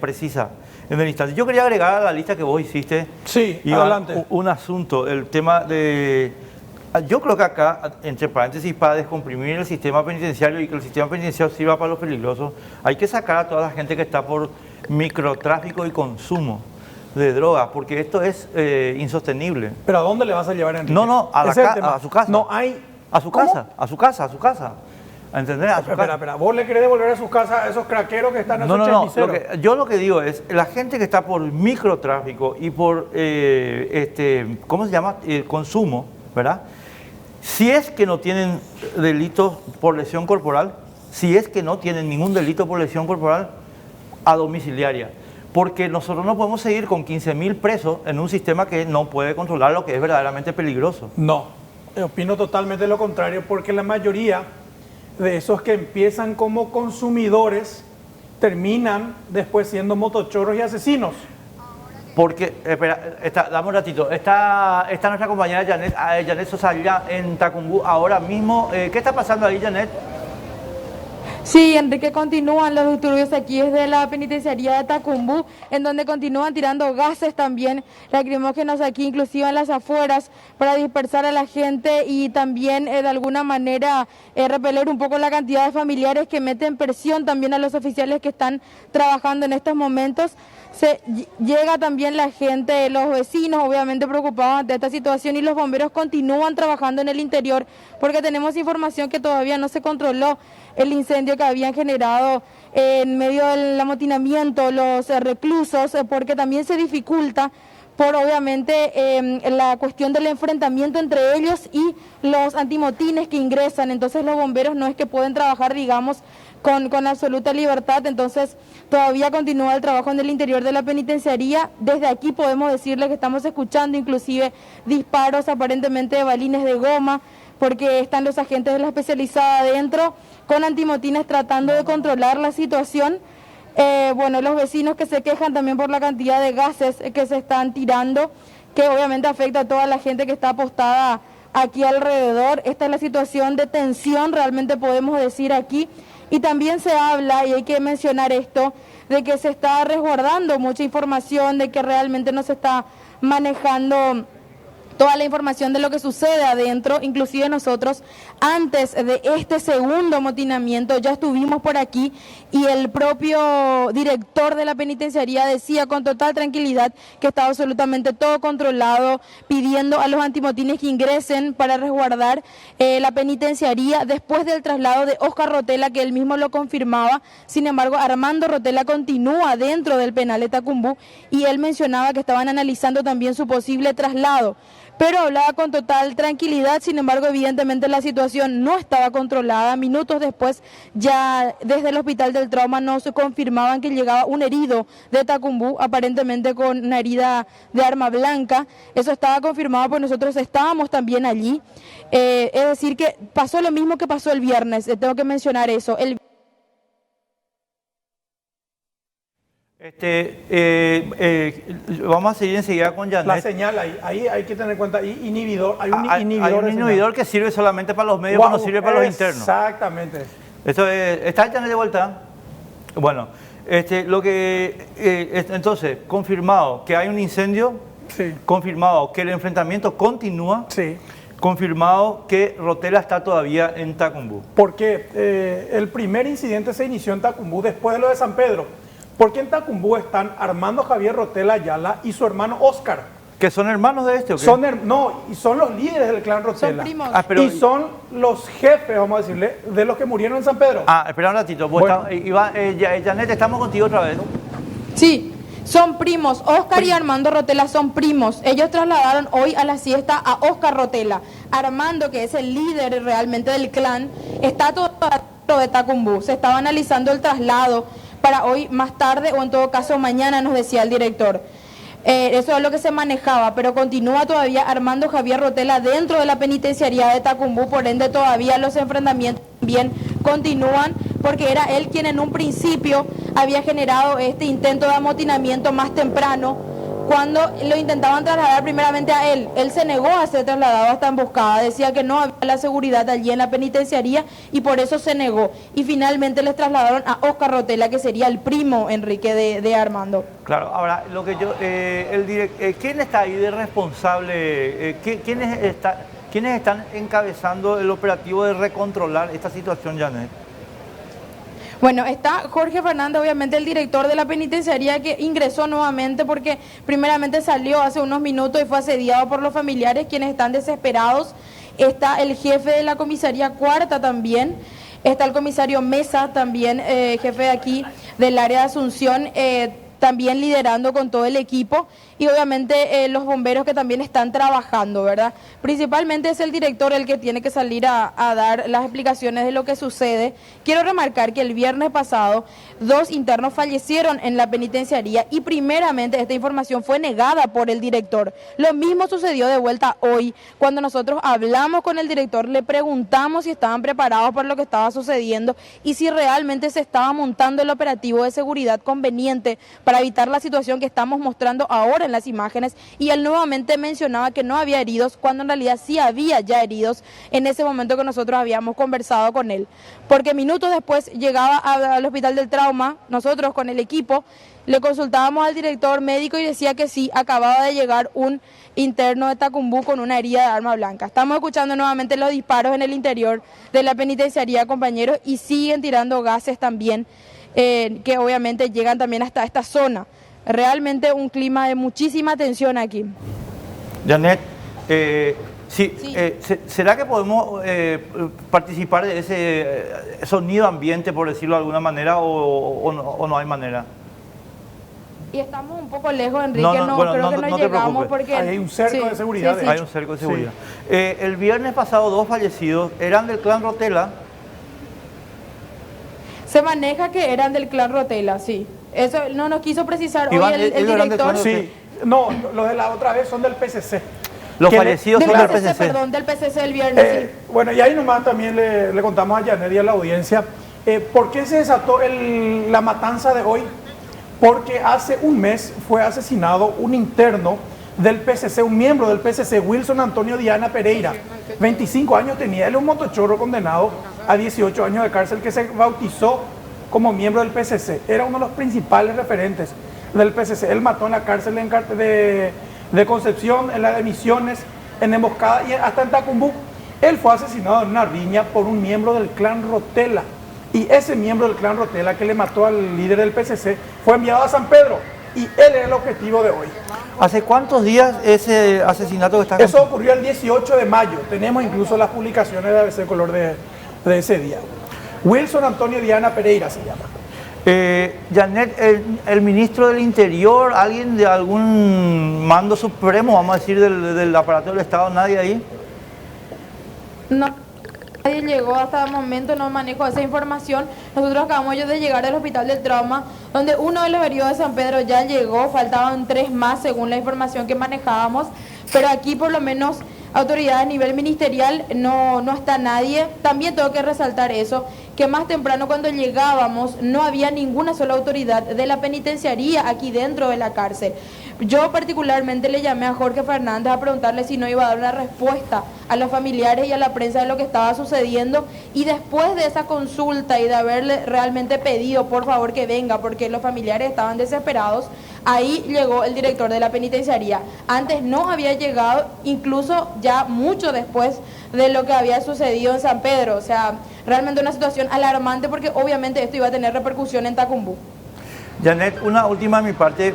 precisa en el instante. Yo quería agregar a la lista que vos hiciste, Sí, Iván, adelante. un asunto, el tema de... Yo creo que acá, entre paréntesis, para descomprimir el sistema penitenciario y que el sistema penitenciario sirva para los peligrosos, hay que sacar a toda la gente que está por microtráfico y consumo de drogas, porque esto es insostenible. ¿Pero a dónde le vas a llevar, Enrique? No, a Ese es el tema. su casa. No hay... A su ¿Cómo? casa, a su casa. ¿Entendés? A su casa. Espera, ¿vos le querés devolver a sus casas a esos craqueros que están en esos No. chemiseros? Yo lo que digo es, la gente que está por microtráfico y por, ¿cómo se llama? Consumo, ¿verdad? Si es que no tienen delitos por lesión corporal, si es que no tienen ningún delito por lesión corporal, a domiciliaria. Porque nosotros no podemos seguir con 15.000 presos en un sistema que no puede controlar lo que es verdaderamente peligroso. No, opino totalmente lo contrario, porque la mayoría de esos que empiezan como consumidores terminan después siendo motochorros y asesinos. Porque, espera, dame un ratito, está nuestra compañera Janet Sosa allá en Tacumbú ahora mismo. ¿Qué está pasando ahí, Janet? Sí, Enrique, continúan los disturbios aquí desde la penitenciaría de Tacumbú, en donde continúan tirando gases también lacrimógenos aquí, inclusive en las afueras, para dispersar a la gente y también de alguna manera repeler un poco la cantidad de familiares que meten presión también a los oficiales que están trabajando en estos momentos. Llega también la gente, los vecinos obviamente preocupados ante esta situación, y los bomberos continúan trabajando en el interior porque tenemos información que todavía no se controló el incendio que habían generado en medio del amotinamiento los reclusos, porque también se dificulta por obviamente la cuestión del enfrentamiento entre ellos y los antimotines que ingresan. Entonces los bomberos no es que pueden trabajar, digamos, con absoluta libertad. Entonces todavía continúa el trabajo en el interior de la penitenciaría. Desde aquí podemos decirle que estamos escuchando inclusive disparos aparentemente de balines de goma, porque están los agentes de la especializada adentro con antimotines tratando de controlar la situación. Bueno, los vecinos que se quejan también por la cantidad de gases que se están tirando, que obviamente afecta a toda la gente que está apostada aquí alrededor. Esta es la situación de tensión, realmente podemos decir aquí. Y también se habla, y hay que mencionar esto, de que se está resguardando mucha información, de que realmente no se está manejando toda la información de lo que sucede adentro. Inclusive nosotros antes de este segundo amotinamiento ya estuvimos por aquí y el propio director de la penitenciaría decía con total tranquilidad que estaba absolutamente todo controlado, pidiendo a los antimotines que ingresen para resguardar la penitenciaría después del traslado de Oscar Rotella, que él mismo lo confirmaba. Sin embargo, Armando Rotella continúa dentro del penal de Tacumbú y él mencionaba que estaban analizando también su posible traslado, pero hablaba con total tranquilidad. Sin embargo, evidentemente la situación no estaba controlada. Minutos después, ya desde el hospital del trauma nos confirmaban que llegaba un herido de Tacumbú, aparentemente con una herida de arma blanca. Eso estaba confirmado, pues nosotros estábamos también allí. Es decir, que pasó lo mismo que pasó el viernes, tengo que mencionar eso. Vamos a seguir enseguida con Janet. La señal ahí hay que tener en cuenta, inhibidor, hay un inhibidor. Hay un inhibidor que sirve solamente para los medios, no sirve para los internos. Exactamente. ¿Está Janet de vuelta? Bueno, entonces, confirmado que hay un incendio, Sí. confirmado que el enfrentamiento continúa, Sí. confirmado que Rotella está todavía en Tacumbú. Porque el primer incidente se inició en Tacumbú después de lo de San Pedro. Porque en Tacumbú están Armando Javier Rotella Ayala y su hermano Oscar. ¿Que son hermanos de este o qué? Y son los líderes del clan Rotella. Son primos. Y son los jefes, vamos a decirle, de los que murieron en San Pedro. Espera un ratito. Bueno. Janet, estamos contigo otra vez. Sí, son primos. Oscar y Armando Rotela son primos. Ellos trasladaron hoy a la siesta a Oscar Rotela. Armando, que es el líder realmente del clan, está todo de Tacumbú. Se estaba analizando el traslado para hoy más tarde o en todo caso mañana, nos decía el director. Eso es lo que se manejaba, pero continúa todavía Armando Javier Rotela dentro de la penitenciaría de Tacumbú, por ende todavía los enfrentamientos también continúan, porque era él quien en un principio había generado este intento de amotinamiento más temprano, cuando lo intentaban trasladar primeramente a él. Él se negó a ser trasladado hasta Emboscada, decía que no había la seguridad allí en la penitenciaría y por eso se negó. Y finalmente les trasladaron a Oscar Rotela, que sería el primo, Enrique, de Armando. Claro, ahora, lo que yo, ¿quién está ahí de responsable? ¿Quiénes están encabezando el operativo de recontrolar esta situación, Janet? Bueno, está Jorge Fernández, obviamente el director de la penitenciaría, que ingresó nuevamente porque primeramente salió hace unos minutos y fue asediado por los familiares, quienes están desesperados. Está el jefe de la comisaría cuarta también. Está el comisario Mesa también, jefe de aquí del área de Asunción, también liderando con todo el equipo, y obviamente los bomberos que también están trabajando, ¿verdad? Principalmente es el director el que tiene que salir a dar las explicaciones de lo que sucede. Quiero remarcar que el viernes pasado 2 internos fallecieron en la penitenciaría y primeramente esta información fue negada por el director. Lo mismo sucedió de vuelta hoy, cuando nosotros hablamos con el director, le preguntamos si estaban preparados para lo que estaba sucediendo y si realmente se estaba montando el operativo de seguridad conveniente para evitar la situación que estamos mostrando ahora en las imágenes, y él nuevamente mencionaba que no había heridos, cuando en realidad sí había ya heridos en ese momento que nosotros habíamos conversado con él, porque minutos después llegaba al hospital del trauma, nosotros con el equipo le consultábamos al director médico y decía que sí, acababa de llegar un interno de Tacumbú con una herida de arma blanca. Estamos escuchando nuevamente los disparos en el interior de la penitenciaría, compañeros, y siguen tirando gases también, que obviamente llegan también hasta esta zona. Realmente un clima de muchísima tensión aquí. Janet, ¿será que podemos participar de ese sonido ambiente, por decirlo de alguna manera, o no hay manera? Y estamos un poco lejos, Enrique, creo que no llegamos porque... Hay un cerco de seguridad. Hay un cerco de seguridad. El viernes pasado 2 fallecidos eran del clan Rotela. Se maneja que eran del clan Rotela, sí. Eso no nos quiso precisar Iván, hoy el director. Sí, no, los de la otra vez son del PCC. Los fallecidos son del PCC. Perdón, del PCC el viernes, sí. Bueno, y ahí nomás también le contamos a Janet y a la audiencia por qué se desató la matanza de hoy. Porque hace un mes fue asesinado un interno del PCC, un miembro del PCC, Wilson Antonio Diana Pereira. 25 años tenía, él es un motochorro condenado a 18 años de cárcel, que se bautizó como miembro del PCC. Era uno de los principales referentes del PCC. Él mató en la cárcel de Concepción, en la de Misiones, en Emboscada y hasta en Tacumbú. Él fue asesinado en una riña por un miembro del clan Rotela. Y ese miembro del clan Rotela que le mató al líder del PCC fue enviado a San Pedro. Y él era el objetivo de hoy. ¿Hace cuántos días ese asesinato que está? Eso ocurrió el 18 de mayo. Tenemos incluso las publicaciones de ABC Color de ese día. Wilson Antonio Diana Pereira se llama. Janet, el ministro del Interior, alguien de algún mando supremo, vamos a decir, del aparato del Estado, ¿nadie ahí? No. Nadie llegó hasta el momento, no manejo esa información. Nosotros acabamos de llegar al hospital del trauma, donde uno de los heridos de San Pedro ya llegó, faltaban 3 más según la información que manejábamos, pero aquí por lo menos autoridades a nivel ministerial no está nadie. También tengo que resaltar eso, que más temprano cuando llegábamos no había ninguna sola autoridad de la penitenciaría aquí dentro de la cárcel. Yo particularmente le llamé a Jorge Fernández a preguntarle si no iba a dar una respuesta a los familiares y a la prensa de lo que estaba sucediendo, y después de esa consulta y de haberle realmente pedido por favor que venga porque los familiares estaban desesperados, ahí llegó el director de la penitenciaría. Antes no había llegado, incluso ya mucho después de lo que había sucedido en San Pedro. O sea, realmente una situación alarmante, porque obviamente esto iba a tener repercusión en Tacumbú. Janet, una última de mi parte,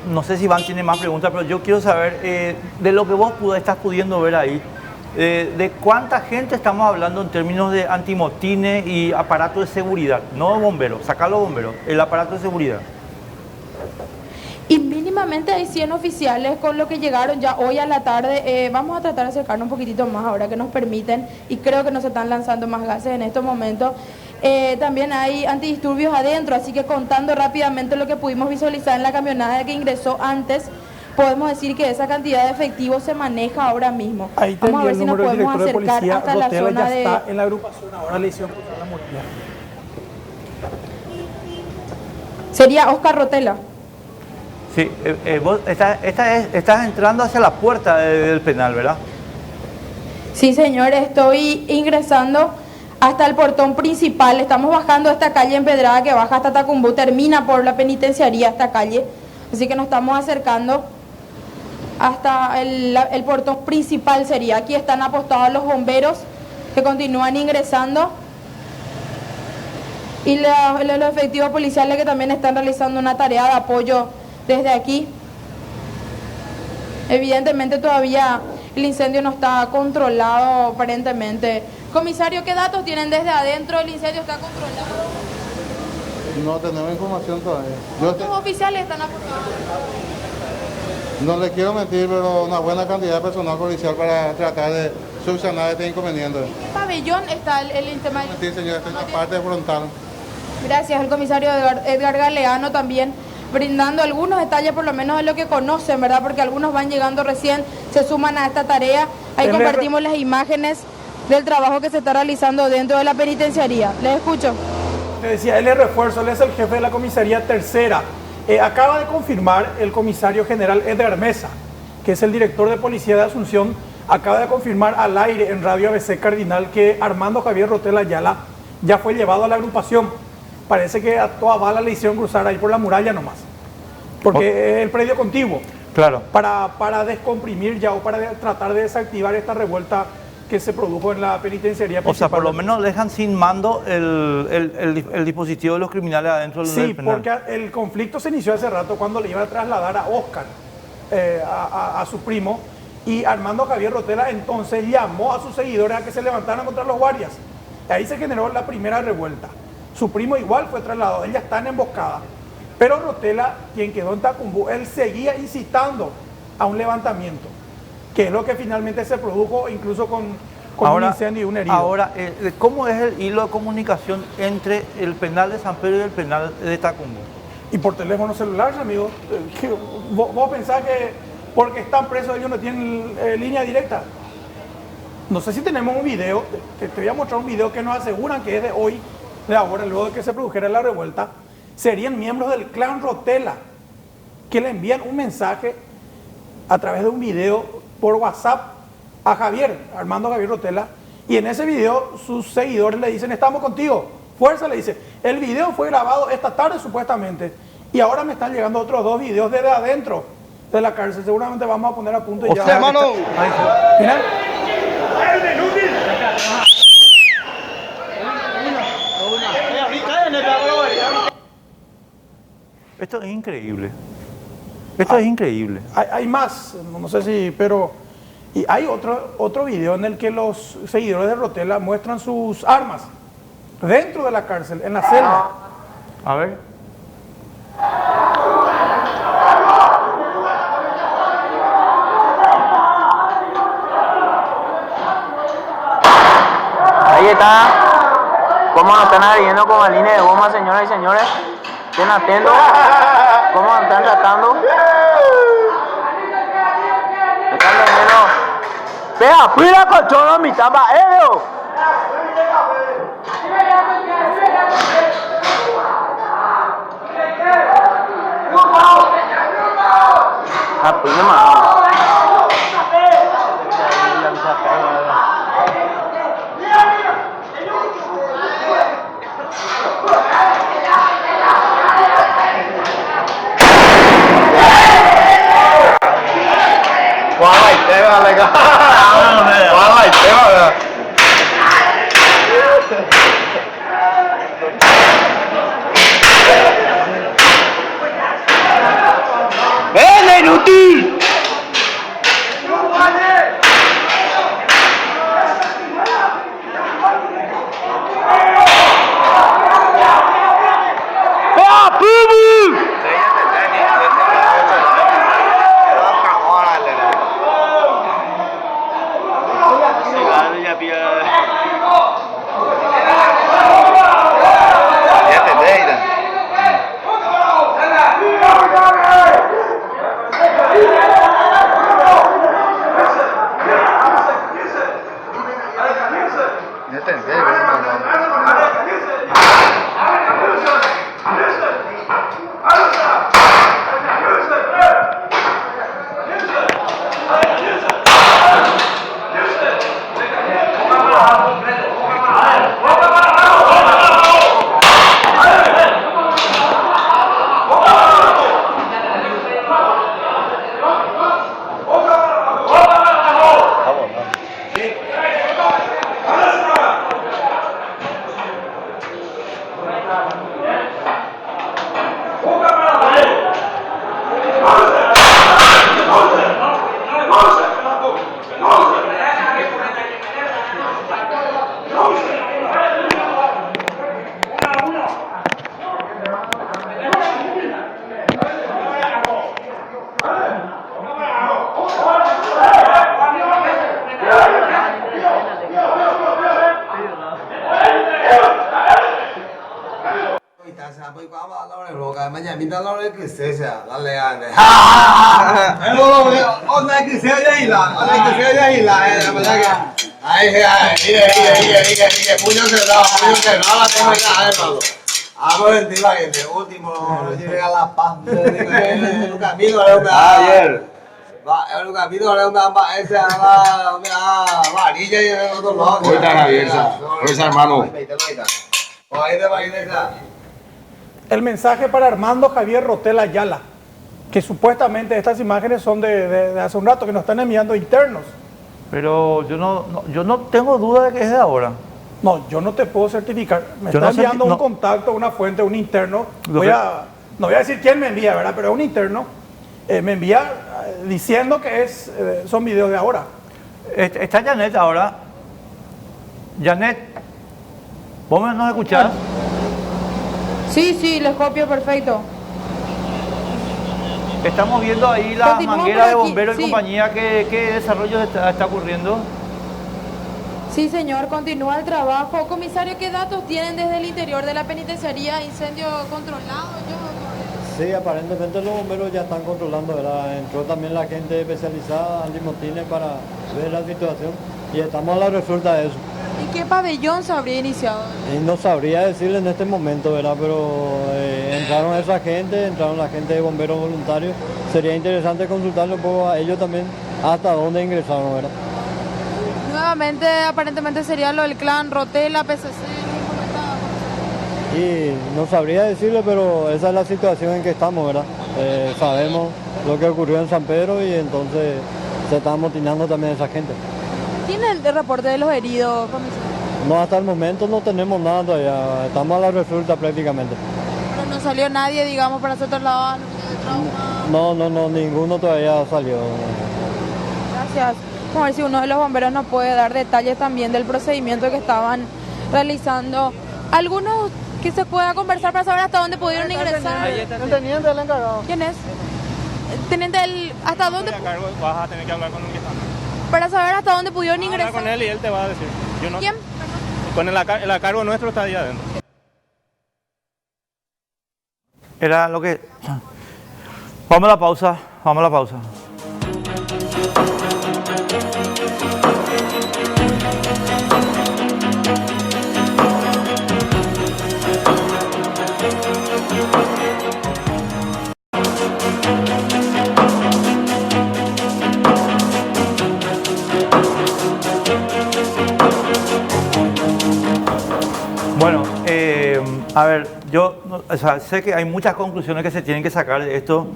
no sé si Iván tiene más preguntas, pero yo quiero saber, de lo que vos estás pudiendo ver ahí, de cuánta gente estamos hablando en términos de antimotines y aparato de seguridad, no bomberos, sacar los bomberos, el aparato de seguridad. Y mínimamente hay 100 oficiales con lo que llegaron ya hoy a la tarde. Vamos a tratar de acercarnos un poquitito más ahora que nos permiten, y creo que no se están lanzando más gases en estos momentos. También hay antidisturbios adentro, así que contando rápidamente lo que pudimos visualizar en la camioneta que ingresó antes, podemos decir que esa cantidad de efectivo se maneja ahora mismo. Ahí te Vamos a ver el si nos número del podemos director de acercar policía. hasta la Rotela zona ya de... está en la agrupación, ahora le hicieron cruzar la muralla. Sería Oscar Rotela. Sí, vos estás entrando hacia la puerta del penal, ¿verdad? Sí, señor, estoy ingresando hasta el portón principal. Estamos bajando esta calle empedrada que baja hasta Tacumbú, termina por la penitenciaría esta calle. Así que nos estamos acercando hasta el portón principal sería. Aquí están apostados los bomberos que continúan ingresando. Y los efectivos policiales que también están realizando una tarea de apoyo desde aquí. Evidentemente todavía el incendio no está controlado aparentemente. Comisario, ¿qué datos tienen desde adentro? ¿El incendio está controlado? No tenemos información todavía. ¿Cuántos oficiales están apostados? No le quiero mentir, pero una buena cantidad de personal policial para tratar de subsanar este inconveniente. ¿En qué pabellón está el tema? Sí, señor, esta es la parte frontal. Gracias, el comisario Edgar Galeano también brindando algunos detalles por lo menos de lo que conocen, ¿verdad? Porque algunos van llegando recién, se suman a esta tarea. Ahí compartimos las imágenes del trabajo que se está realizando dentro de la penitenciaría. Les escucho. Le decía, él es refuerzo, él es el jefe de la comisaría tercera. Acaba de confirmar el comisario general Edgar Mesa, que es el director de policía de Asunción, acaba de confirmar al aire en Radio ABC Cardinal que Armando Javier Rotela Ayala ya fue llevado a la agrupación. Parece que a toda bala le hicieron cruzar ahí por la muralla nomás, porque es el predio contiguo. Claro. Para descomprimir ya o para tratar de desactivar esta revuelta que se produjo en la penitenciaría principal. O sea, por lo menos dejan sin mando el dispositivo de los criminales adentro del penal. Sí, porque el conflicto se inició hace rato cuando le iban a trasladar a Oscar, a su primo, y Armando Javier Rotela entonces llamó a sus seguidores a que se levantaran contra los guardias. Ahí se generó la primera revuelta. Su primo igual fue trasladado, él ya está en emboscada. Pero Rotela, quien quedó en Tacumbú, él seguía incitando a un levantamiento, que es lo que finalmente se produjo incluso con un incendio y un herido. Ahora, ¿cómo es el hilo de comunicación entre el penal de San Pedro y el penal de Tacumbú? Y por teléfono celular, amigo. ¿Vos pensás que porque están presos ellos no tienen línea directa? No sé si tenemos un video, te voy a mostrar un video que nos aseguran que es de hoy, de ahora, luego de que se produjera la revuelta. Serían miembros del clan Rotela que le envían un mensaje a través de un video por WhatsApp a Javier, Armando Javier Rotela, y en ese video sus seguidores le dicen: estamos contigo, fuerza, le dice. El video fue grabado esta tarde supuestamente, y ahora me están llegando otros 2 videos desde adentro de la cárcel. Seguramente vamos a poner a punto ya. Hermano. Mira. Esto es increíble. Esto es increíble. Hay más, no sé si, pero... Y hay otro video en el que los seguidores de Rotela muestran sus armas dentro de la cárcel, en la celda. A ver. Ahí está. ¿Cómo nos están agrediendo con la línea de goma, señoras y señores? Estén atentos. ¿Cómo nos están tratando? Están vendiendo. ¡Pega, pira con todo mi tapa, Edo! Ah, pues no más. ¡Ven, inútil! ¡Ah, Pubu! tristeza, dale gane. Onda que se vaya y la verdad que. Ay, puño cerrado, la tengo acá, hermano. Vamos a mentir la gente, último, llega la paz. El camino, ayer. El camino, ese a la varilla y el otro lado. Fuerza abierta, fuerza hermano. El mensaje para Armando Javier Rotela Ayala, que supuestamente estas imágenes son de hace un rato, que nos están enviando internos. Pero yo no tengo duda de que es de ahora. No, yo no te puedo certificar. Me Yo está no sé, enviando un no. contacto, una fuente, un interno. Lo No voy a decir quién me envía, ¿verdad? Pero es un interno. Me envía diciendo que son videos de ahora. Está Janet ahora. Janet, ¿vos nos escuchás? Sí, les copio perfecto. Estamos viendo ahí la Continuamos manguera por de aquí, bomberos y sí. compañía. ¿Qué desarrollo está ocurriendo? Sí, señor, continúa el trabajo. Comisario, ¿qué datos tienen desde el interior de la penitenciaría? ¿Incendio controlado? Sí, aparentemente los bomberos ya están controlando, ¿verdad? Entró también la gente especializada, Andy Montines, para ver la situación y estamos a la resulta de eso. ¿Y qué pabellón se habría iniciado? Y no sabría decirle en este momento, ¿verdad? Pero entraron esa gente, entraron la gente de bomberos voluntarios. Sería interesante consultarle un poco a ellos también hasta dónde ingresaron, ¿verdad? Nuevamente, aparentemente sería lo del clan Rotela, PCC. Y no sabría decirle, pero esa es la situación en que estamos, ¿verdad? Sabemos lo que ocurrió en San Pedro y entonces se está amotinando también esa gente. ¿Tiene el reporte de los heridos, comisario? No, hasta el momento no tenemos nada todavía, estamos a la resulta prácticamente. Pero no salió nadie, digamos, para ser trasladado de trauma. No, ninguno todavía salió. Gracias. Vamos a ver si uno de los bomberos nos puede dar detalles también del procedimiento que estaban realizando. Algunos que se pueda conversar para saber hasta dónde pudieron ingresar. El teniente del encargado. ¿Quién es? Teniente, ¿hasta dónde? Vas a tener que hablar con un guisante. Para saber hasta dónde pudieron ingresar. Habla con él y él te va a decir. Yo no, ¿Quién? Con el a cargo nuestro está ahí adentro. Era lo que... Vamos a la pausa, vamos a la pausa. Bueno, a ver, yo sé que hay muchas conclusiones que se tienen que sacar de esto.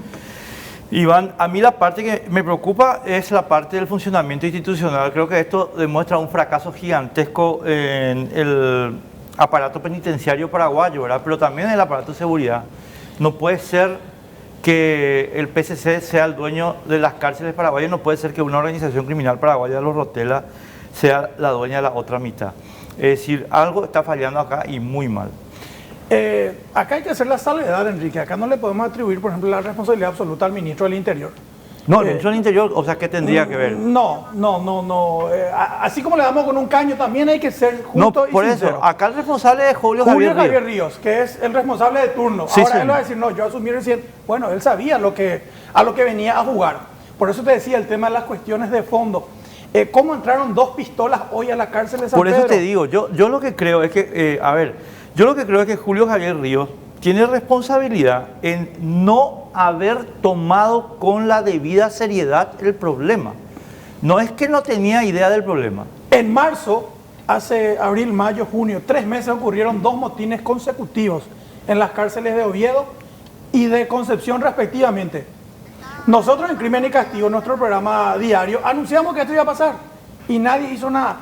Iván, a mí la parte que me preocupa es la parte del funcionamiento institucional. Creo que esto demuestra un fracaso gigantesco en el aparato penitenciario paraguayo, ¿verdad? Pero también en el aparato de seguridad. No puede ser que el PCC sea el dueño de las cárceles paraguayas, no puede ser que una organización criminal paraguaya, los Rotela, sea la dueña de la otra mitad. Es decir, algo está fallando acá y muy mal. Acá hay que hacer la salvedad, Enrique. Acá no le podemos atribuir, por ejemplo, la responsabilidad absoluta al ministro del Interior. No, el ministro del Interior, o sea, ¿qué tendría que ver? No. Así como le damos con un caño, también hay que ser justo y por sincero. eso, acá el responsable es Julio Javier Ríos, que es el responsable de turno. Sí, Ahora sí. él va a decir, no, yo asumí recién. Bueno, él sabía a lo que venía a jugar. Por eso te decía el tema de las cuestiones de fondo. ¿Cómo entraron 2 pistolas hoy a la cárcel de San Pedro? Por eso te digo, yo lo que creo es que, yo lo que creo es que Julio Javier Ríos tiene responsabilidad en no haber tomado con la debida seriedad el problema. No es que no tenía idea del problema. En marzo, hace abril, mayo, junio, 3 meses ocurrieron 2 motines consecutivos en las cárceles de Oviedo y de Concepción respectivamente. Nosotros en Crimen y Castigo, nuestro programa diario, anunciamos que esto iba a pasar y nadie hizo nada.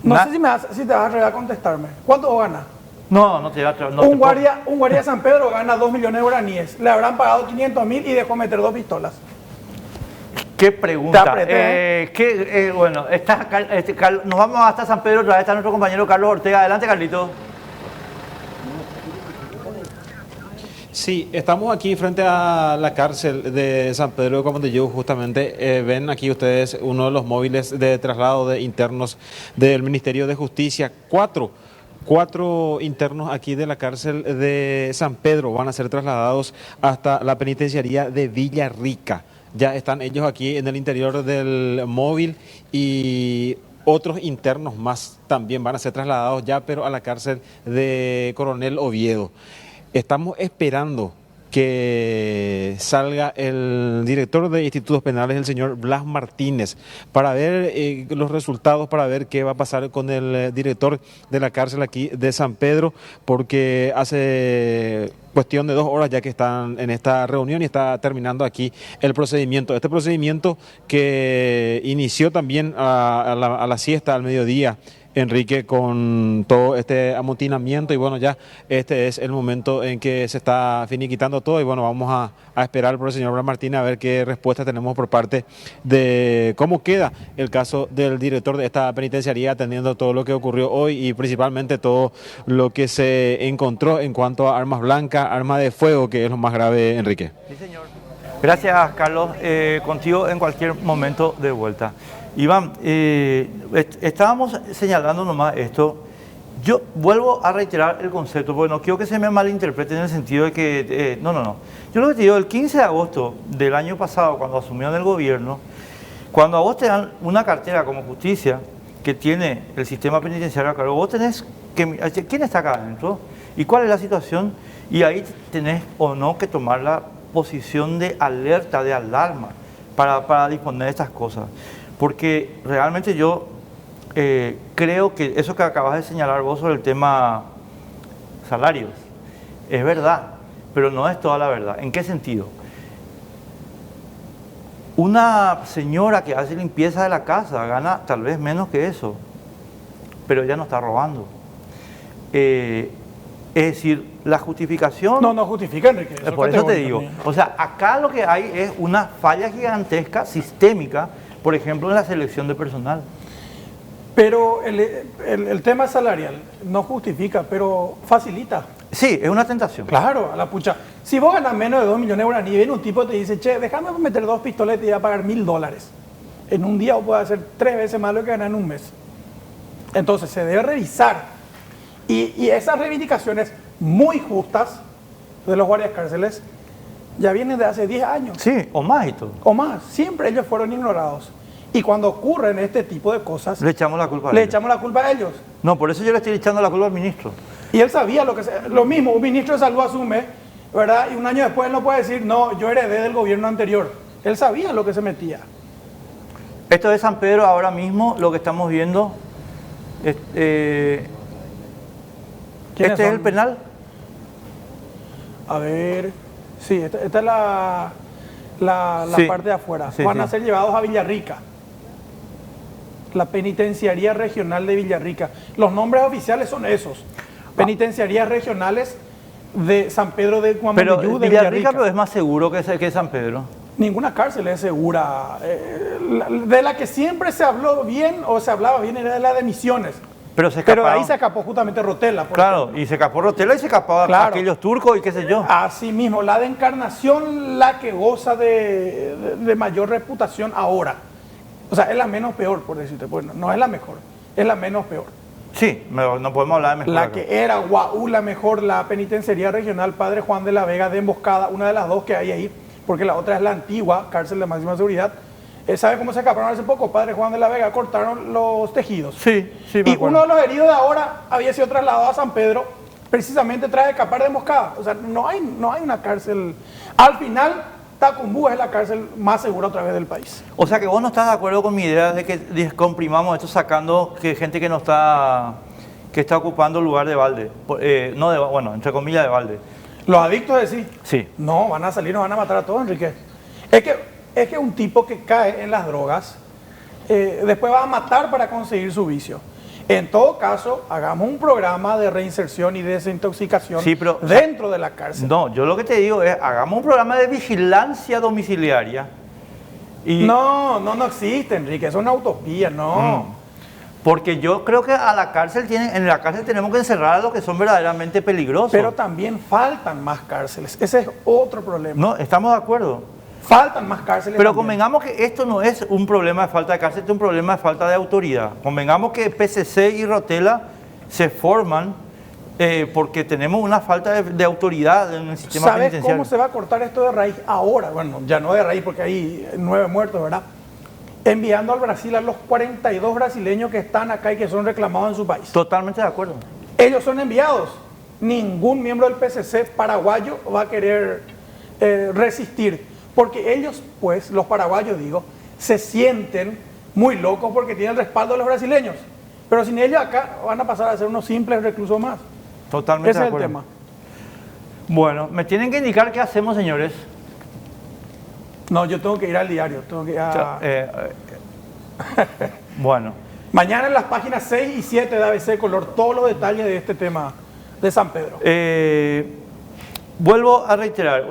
No sé si te vas a atrever a contestarme. ¿Cuánto ganas? No te va a atrever. Un guardia de San Pedro gana 2 millones de guaraníes. Le habrán pagado 500.000 y dejó meter 2 pistolas. ¿Qué pregunta? Te apreté, bueno, nos vamos hasta San Pedro, otra vez está nuestro compañero Carlos Ortega. Adelante, Carlito. Sí, estamos aquí frente a la cárcel de San Pedro de Cuamandiyú, justamente. Ven aquí ustedes uno de los móviles de traslado de internos del Ministerio de Justicia. Cuatro 4 internos aquí de la cárcel de San Pedro van a ser trasladados hasta la penitenciaría de Villarrica. Ya están ellos aquí en el interior del móvil y otros internos más también van a ser trasladados ya, pero a la cárcel de Coronel Oviedo. Estamos esperando que salga el director de institutos penales, el señor Blas Martínez, para ver los resultados, para ver qué va a pasar con el director de la cárcel aquí de San Pedro, porque hace cuestión de 2 horas ya que están en esta reunión y está terminando aquí el procedimiento. Este procedimiento que inició también a la siesta, al mediodía, Enrique, con todo este amotinamiento, y bueno, ya este es el momento en que se está finiquitando todo, y bueno, vamos a esperar por el señor Blas Martínez a ver qué respuesta tenemos por parte de cómo queda el caso del director de esta penitenciaría, atendiendo todo lo que ocurrió hoy y principalmente todo lo que se encontró en cuanto a armas blancas, armas de fuego, que es lo más grave, Enrique. Sí, señor. Gracias, Carlos. Contigo en cualquier momento de vuelta. Iván, estábamos señalando nomás esto. Yo vuelvo a reiterar el concepto, porque no quiero que se me malinterprete en el sentido de que... no. Yo lo que te digo, el 15 de agosto del año pasado, cuando asumieron el gobierno, cuando a vos te dan una cartera como justicia, que tiene el sistema penitenciario a cargo, vos tenés que... ¿Quién está acá adentro? ¿Y cuál es la situación? Y ahí tenés o no que tomar la posición de alerta, de alarma, para disponer de estas cosas. Porque realmente yo creo que eso que acabas de señalar vos sobre el tema salarios, es verdad, pero no es toda la verdad. ¿En qué sentido? Una señora que hace limpieza de la casa gana tal vez menos que eso, pero ella no está robando. Es decir, la justificación... No justifica, Enrique. Por eso te digo. O sea, acá lo que hay es una falla gigantesca, sistémica, por ejemplo, en la selección de personal. Pero el tema salarial no justifica, pero facilita. Sí, es una tentación. Claro, a la pucha. Si vos ganas menos de 2 millones de guaraníes y viene un tipo y te dice, che, déjame meter 2 pistolas y te voy a pagar $1.000. En un día vos podés hacer 3 veces más lo que ganas en un mes. Entonces se debe revisar. Y esas reivindicaciones muy justas de los guardias cárceles ya vienen de hace 10 años. Sí, o más y todo. O más. Siempre ellos fueron ignorados. Y cuando ocurren este tipo de cosas... Le echamos la culpa a ellos. Le echamos la culpa a ellos. No, por eso yo le estoy echando la culpa al ministro. Y él sabía lo mismo. Un ministro de salud asume, ¿verdad? Y un año después él no puede decir, no, yo heredé del gobierno anterior. Él sabía lo que se metía. Esto de San Pedro ahora mismo, lo que estamos viendo... ¿Este es el penal? A ver... Sí, esta es la sí, parte de afuera. Sí, Van a ser llevados a Villarrica. La Penitenciaría Regional de Villarrica. Los nombres oficiales son esos. Penitenciarías regionales de San Pedro de Cuamandiyú, de Villarrica. Pero es más seguro que San Pedro. Ninguna cárcel es segura. De la que siempre se habló bien o se hablaba bien era de la de Misiones. Pero ahí se escapó justamente Rotela. Claro, y se escapó Rotela y se escapó aquellos turcos y qué sé yo. Así mismo, la de Encarnación, la que goza de mayor reputación ahora. O sea, es la menos peor, por decirte. Bueno, no es la mejor, es la menos peor. Sí, no podemos hablar de mejor. La que era la mejor, la Penitenciaría Regional Padre Juan de la Vega de Emboscada, una de las dos que hay ahí, porque la otra es la antigua cárcel de máxima seguridad. ¿Sabe cómo se escaparon hace poco? Padre Juan de la Vega, cortaron los tejidos. Sí, y uno de los heridos de ahora había sido trasladado a San Pedro, precisamente tras escapar de Emboscada. O sea, no hay una cárcel. Al final, Tacumbú es la cárcel más segura otra vez del país. O sea que vos no estás de acuerdo con mi idea de que descomprimamos esto sacando que gente que está ocupando el lugar de balde. Bueno, entre comillas de balde. Los adictos de sí. No, van a salir, nos van a matar a todos, Enrique. Es que un tipo que cae en las drogas, después va a matar para conseguir su vicio. En todo caso, hagamos un programa de reinserción y desintoxicación dentro de la cárcel. No, yo lo que te digo es, hagamos un programa de vigilancia domiciliaria. No existe, Enrique, es una utopía, no. Porque yo creo que en la cárcel tenemos que encerrar a los que son verdaderamente peligrosos. Pero también faltan más cárceles, ese es otro problema. No, estamos de acuerdo. Faltan más cárceles. Pero convengamos que esto no es un problema de falta de cárcel, esto es un problema de falta de autoridad. Convengamos que PCC y Rotela se forman porque tenemos una falta de autoridad en el sistema ¿Sabes penitenciario. cómo se va a cortar esto de raíz ahora? Bueno, ya no de raíz porque hay 9 muertos, ¿verdad? Enviando al Brasil a los 42 brasileños que están acá y que son reclamados en su país. Totalmente de acuerdo. Ellos son enviados. Ningún miembro del PCC paraguayo va a querer resistir. Porque ellos, pues, los paraguayos, digo, se sienten muy locos porque tienen el respaldo de los brasileños. Pero sin ellos acá van a pasar a ser unos simples reclusos más. Totalmente Ese de es el acuerdo. tema. Bueno, me tienen que indicar qué hacemos, señores. No, yo tengo que ir al diario. Tengo que ir a... Bueno. Mañana en las páginas 6 y 7 de ABC Color todos los detalles de este tema de San Pedro. Vuelvo a reiterar,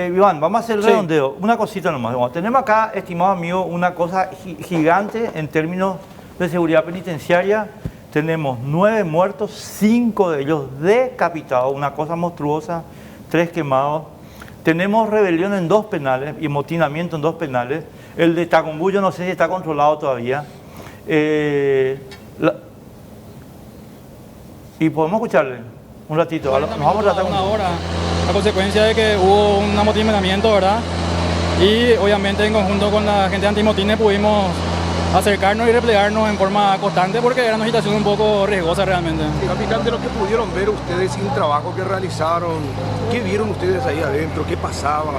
Iván, vamos a hacer el Sí. redondeo. Una cosita nomás. Bueno, tenemos acá, estimado amigo, una cosa gigante en términos de seguridad penitenciaria. Tenemos 9 muertos, 5 de ellos decapitados, una cosa monstruosa, 3 quemados. Tenemos rebelión en 2 penales y motinamiento en 2 penales. El de Tacumbú, yo no sé si está controlado todavía. Y podemos escucharle un ratito. Nos vamos a tratar una hora, a consecuencia de que hubo un amotinamiento, ¿verdad? Y obviamente en conjunto con la gente de antimotines pudimos acercarnos y replegarnos en forma constante porque era una situación un poco riesgosa realmente. Capitán, de lo que pudieron ver ustedes y el trabajo que realizaron, ¿qué vieron ustedes ahí adentro? ¿Qué pasaba?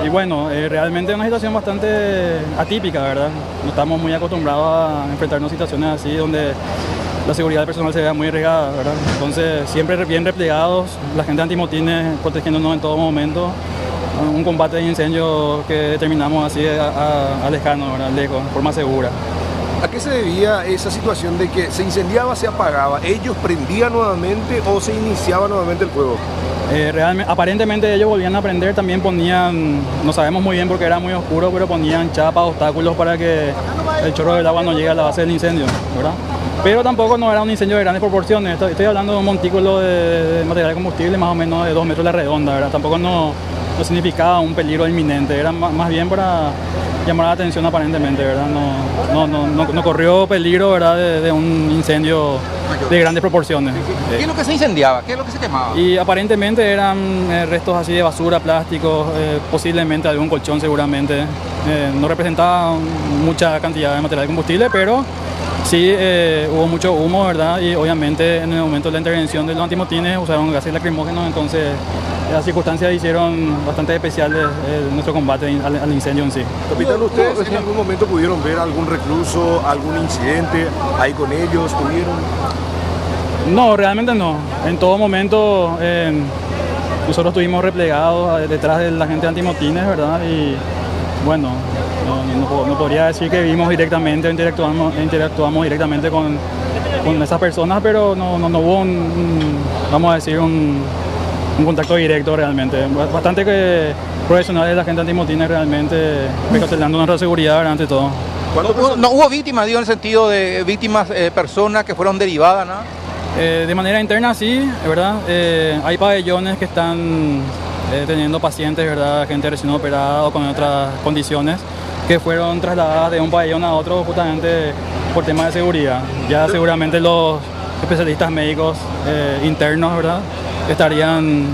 Y bueno, realmente es una situación bastante atípica, ¿verdad? No estamos muy acostumbrados a enfrentarnos a situaciones así donde la seguridad personal se vea muy arriesgada, ¿verdad? Entonces, siempre bien replegados, la gente de antimotines protegiéndonos en todo momento. Un combate de incendio que terminamos así alejando, ¿verdad? Lejos, de forma segura. ¿A qué se debía esa situación de que se incendiaba, se apagaba? ¿Ellos prendían nuevamente o se iniciaba nuevamente el fuego? Aparentemente ellos volvían a prender, también ponían, no sabemos muy bien porque era muy oscuro, pero ponían chapas, obstáculos para que el chorro del agua no llegue a la base del incendio, ¿verdad? Pero tampoco no era un incendio de grandes proporciones, estoy hablando de un montículo de material de combustible más o menos de 2 metros de la redonda, ¿verdad? Tampoco no significaba un peligro inminente, era más bien para llamar la atención aparentemente, ¿verdad? No corrió peligro, ¿verdad? De un incendio de grandes proporciones. ¿Qué es lo que se incendiaba? ¿Qué es lo que se quemaba? Y aparentemente eran restos así de basura, plásticos, posiblemente algún colchón seguramente. No representaba mucha cantidad de material de combustible, pero sí hubo mucho humo, ¿verdad? Y obviamente en el momento de la intervención de los antimotines usaron gases lacrimógenos, entonces las circunstancias hicieron bastante especiales nuestro combate al incendio en sí. Capitán, ¿ustedes en algún momento pudieron ver algún recluso, algún incidente ahí con ellos? ¿Pudieron? No, realmente no. En todo momento nosotros estuvimos replegados detrás de la gente de antimotines, ¿verdad? Y bueno, no podría decir que vimos directamente o interactuamos directamente con esas personas, pero no hubo vamos a decir, un contacto directo realmente. Bastante profesionales la gente de antimotines realmente, precautelando nuestra seguridad, ¿verdad? Ante todo. ¿No hubo víctimas, digo, en el sentido de víctimas, personas que fueron derivadas, ¿no? De manera interna sí, ¿verdad? Hay pabellones que están teniendo pacientes, ¿verdad? Gente recién operada o con otras condiciones que fueron trasladadas de un pabellón a otro justamente por temas de seguridad. Ya seguramente los especialistas médicos internos, ¿verdad? Estarían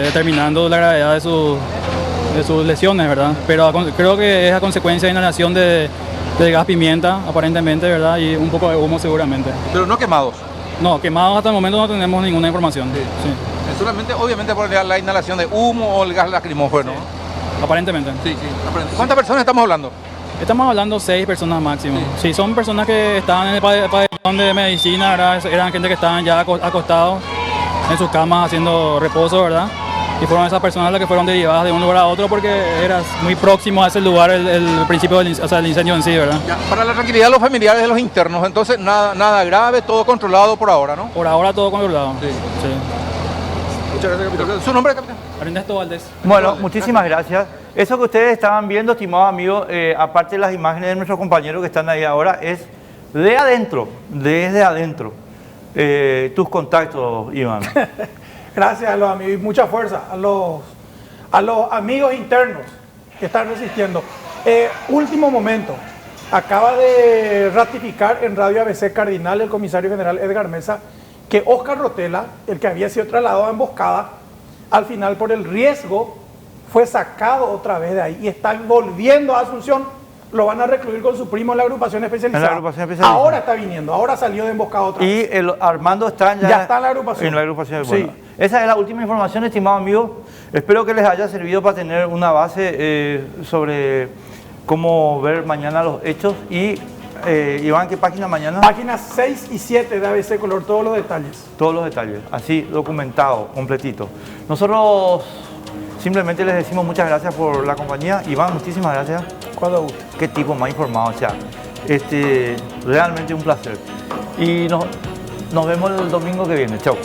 determinando la gravedad de sus lesiones, ¿verdad? Pero creo que es a consecuencia de inhalación de gas pimienta, aparentemente, ¿verdad? Y un poco de humo seguramente. Pero no quemados. No, quemados hasta el momento no tenemos ninguna información. Sí. Solamente, obviamente, por la inhalación de humo o el gas lacrimógeno. Sí. Aparentemente. Sí. ¿Cuántas personas estamos hablando? Estamos hablando 6 personas máximo. Sí, son personas que estaban en el pabellón de medicina, ¿verdad? Eran gente que estaban ya acostados en sus camas haciendo reposo, ¿verdad? Y fueron esas personas las que fueron derivadas de un lugar a otro porque era muy próximo a ese lugar el principio del incendio en sí, ¿verdad? Ya, para la tranquilidad de los familiares de los internos, entonces nada grave, todo controlado por ahora, ¿no? Por ahora todo controlado. Sí. Muchas gracias, capitán. ¿Su nombre, capitán? Ernesto Valdés. Bueno, muchísimas gracias. Eso que ustedes estaban viendo, estimados amigos, aparte de las imágenes de nuestros compañeros que están ahí ahora, es de adentro, desde adentro. Tus contactos, Iván. Gracias a los amigos y mucha fuerza a los amigos internos que están resistiendo. Último momento. acaba de ratificar en Radio ABC Cardinal el comisario general Edgar Mesa que Óscar Rotela, el que había sido trasladado a emboscada, al final por el riesgo fue sacado otra vez de ahí y están volviendo a Asunción. Lo van a recluir con su primo en la agrupación especializada. Ahora está viniendo, ahora salió de emboscada otra vez. Y el Armando está ya está en la agrupación. En la agrupación. Sí. Bueno, esa es la última información, estimados amigos. Espero que les haya servido para tener una base sobre cómo ver mañana los hechos. Y Iván, ¿qué página mañana? Páginas 6 y 7 de ABC Color, todos los detalles. Todos los detalles, así documentado, completito. Nosotros simplemente les decimos muchas gracias por la compañía. Iván, muchísimas gracias. Cuando guste. Qué tipo más informado, o sea, realmente un placer. Y nos vemos el domingo que viene. Chao.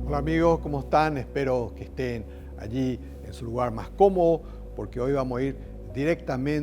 Hola amigos, ¿cómo están? Espero que estén allí en su lugar más cómodo porque hoy vamos a ir directamente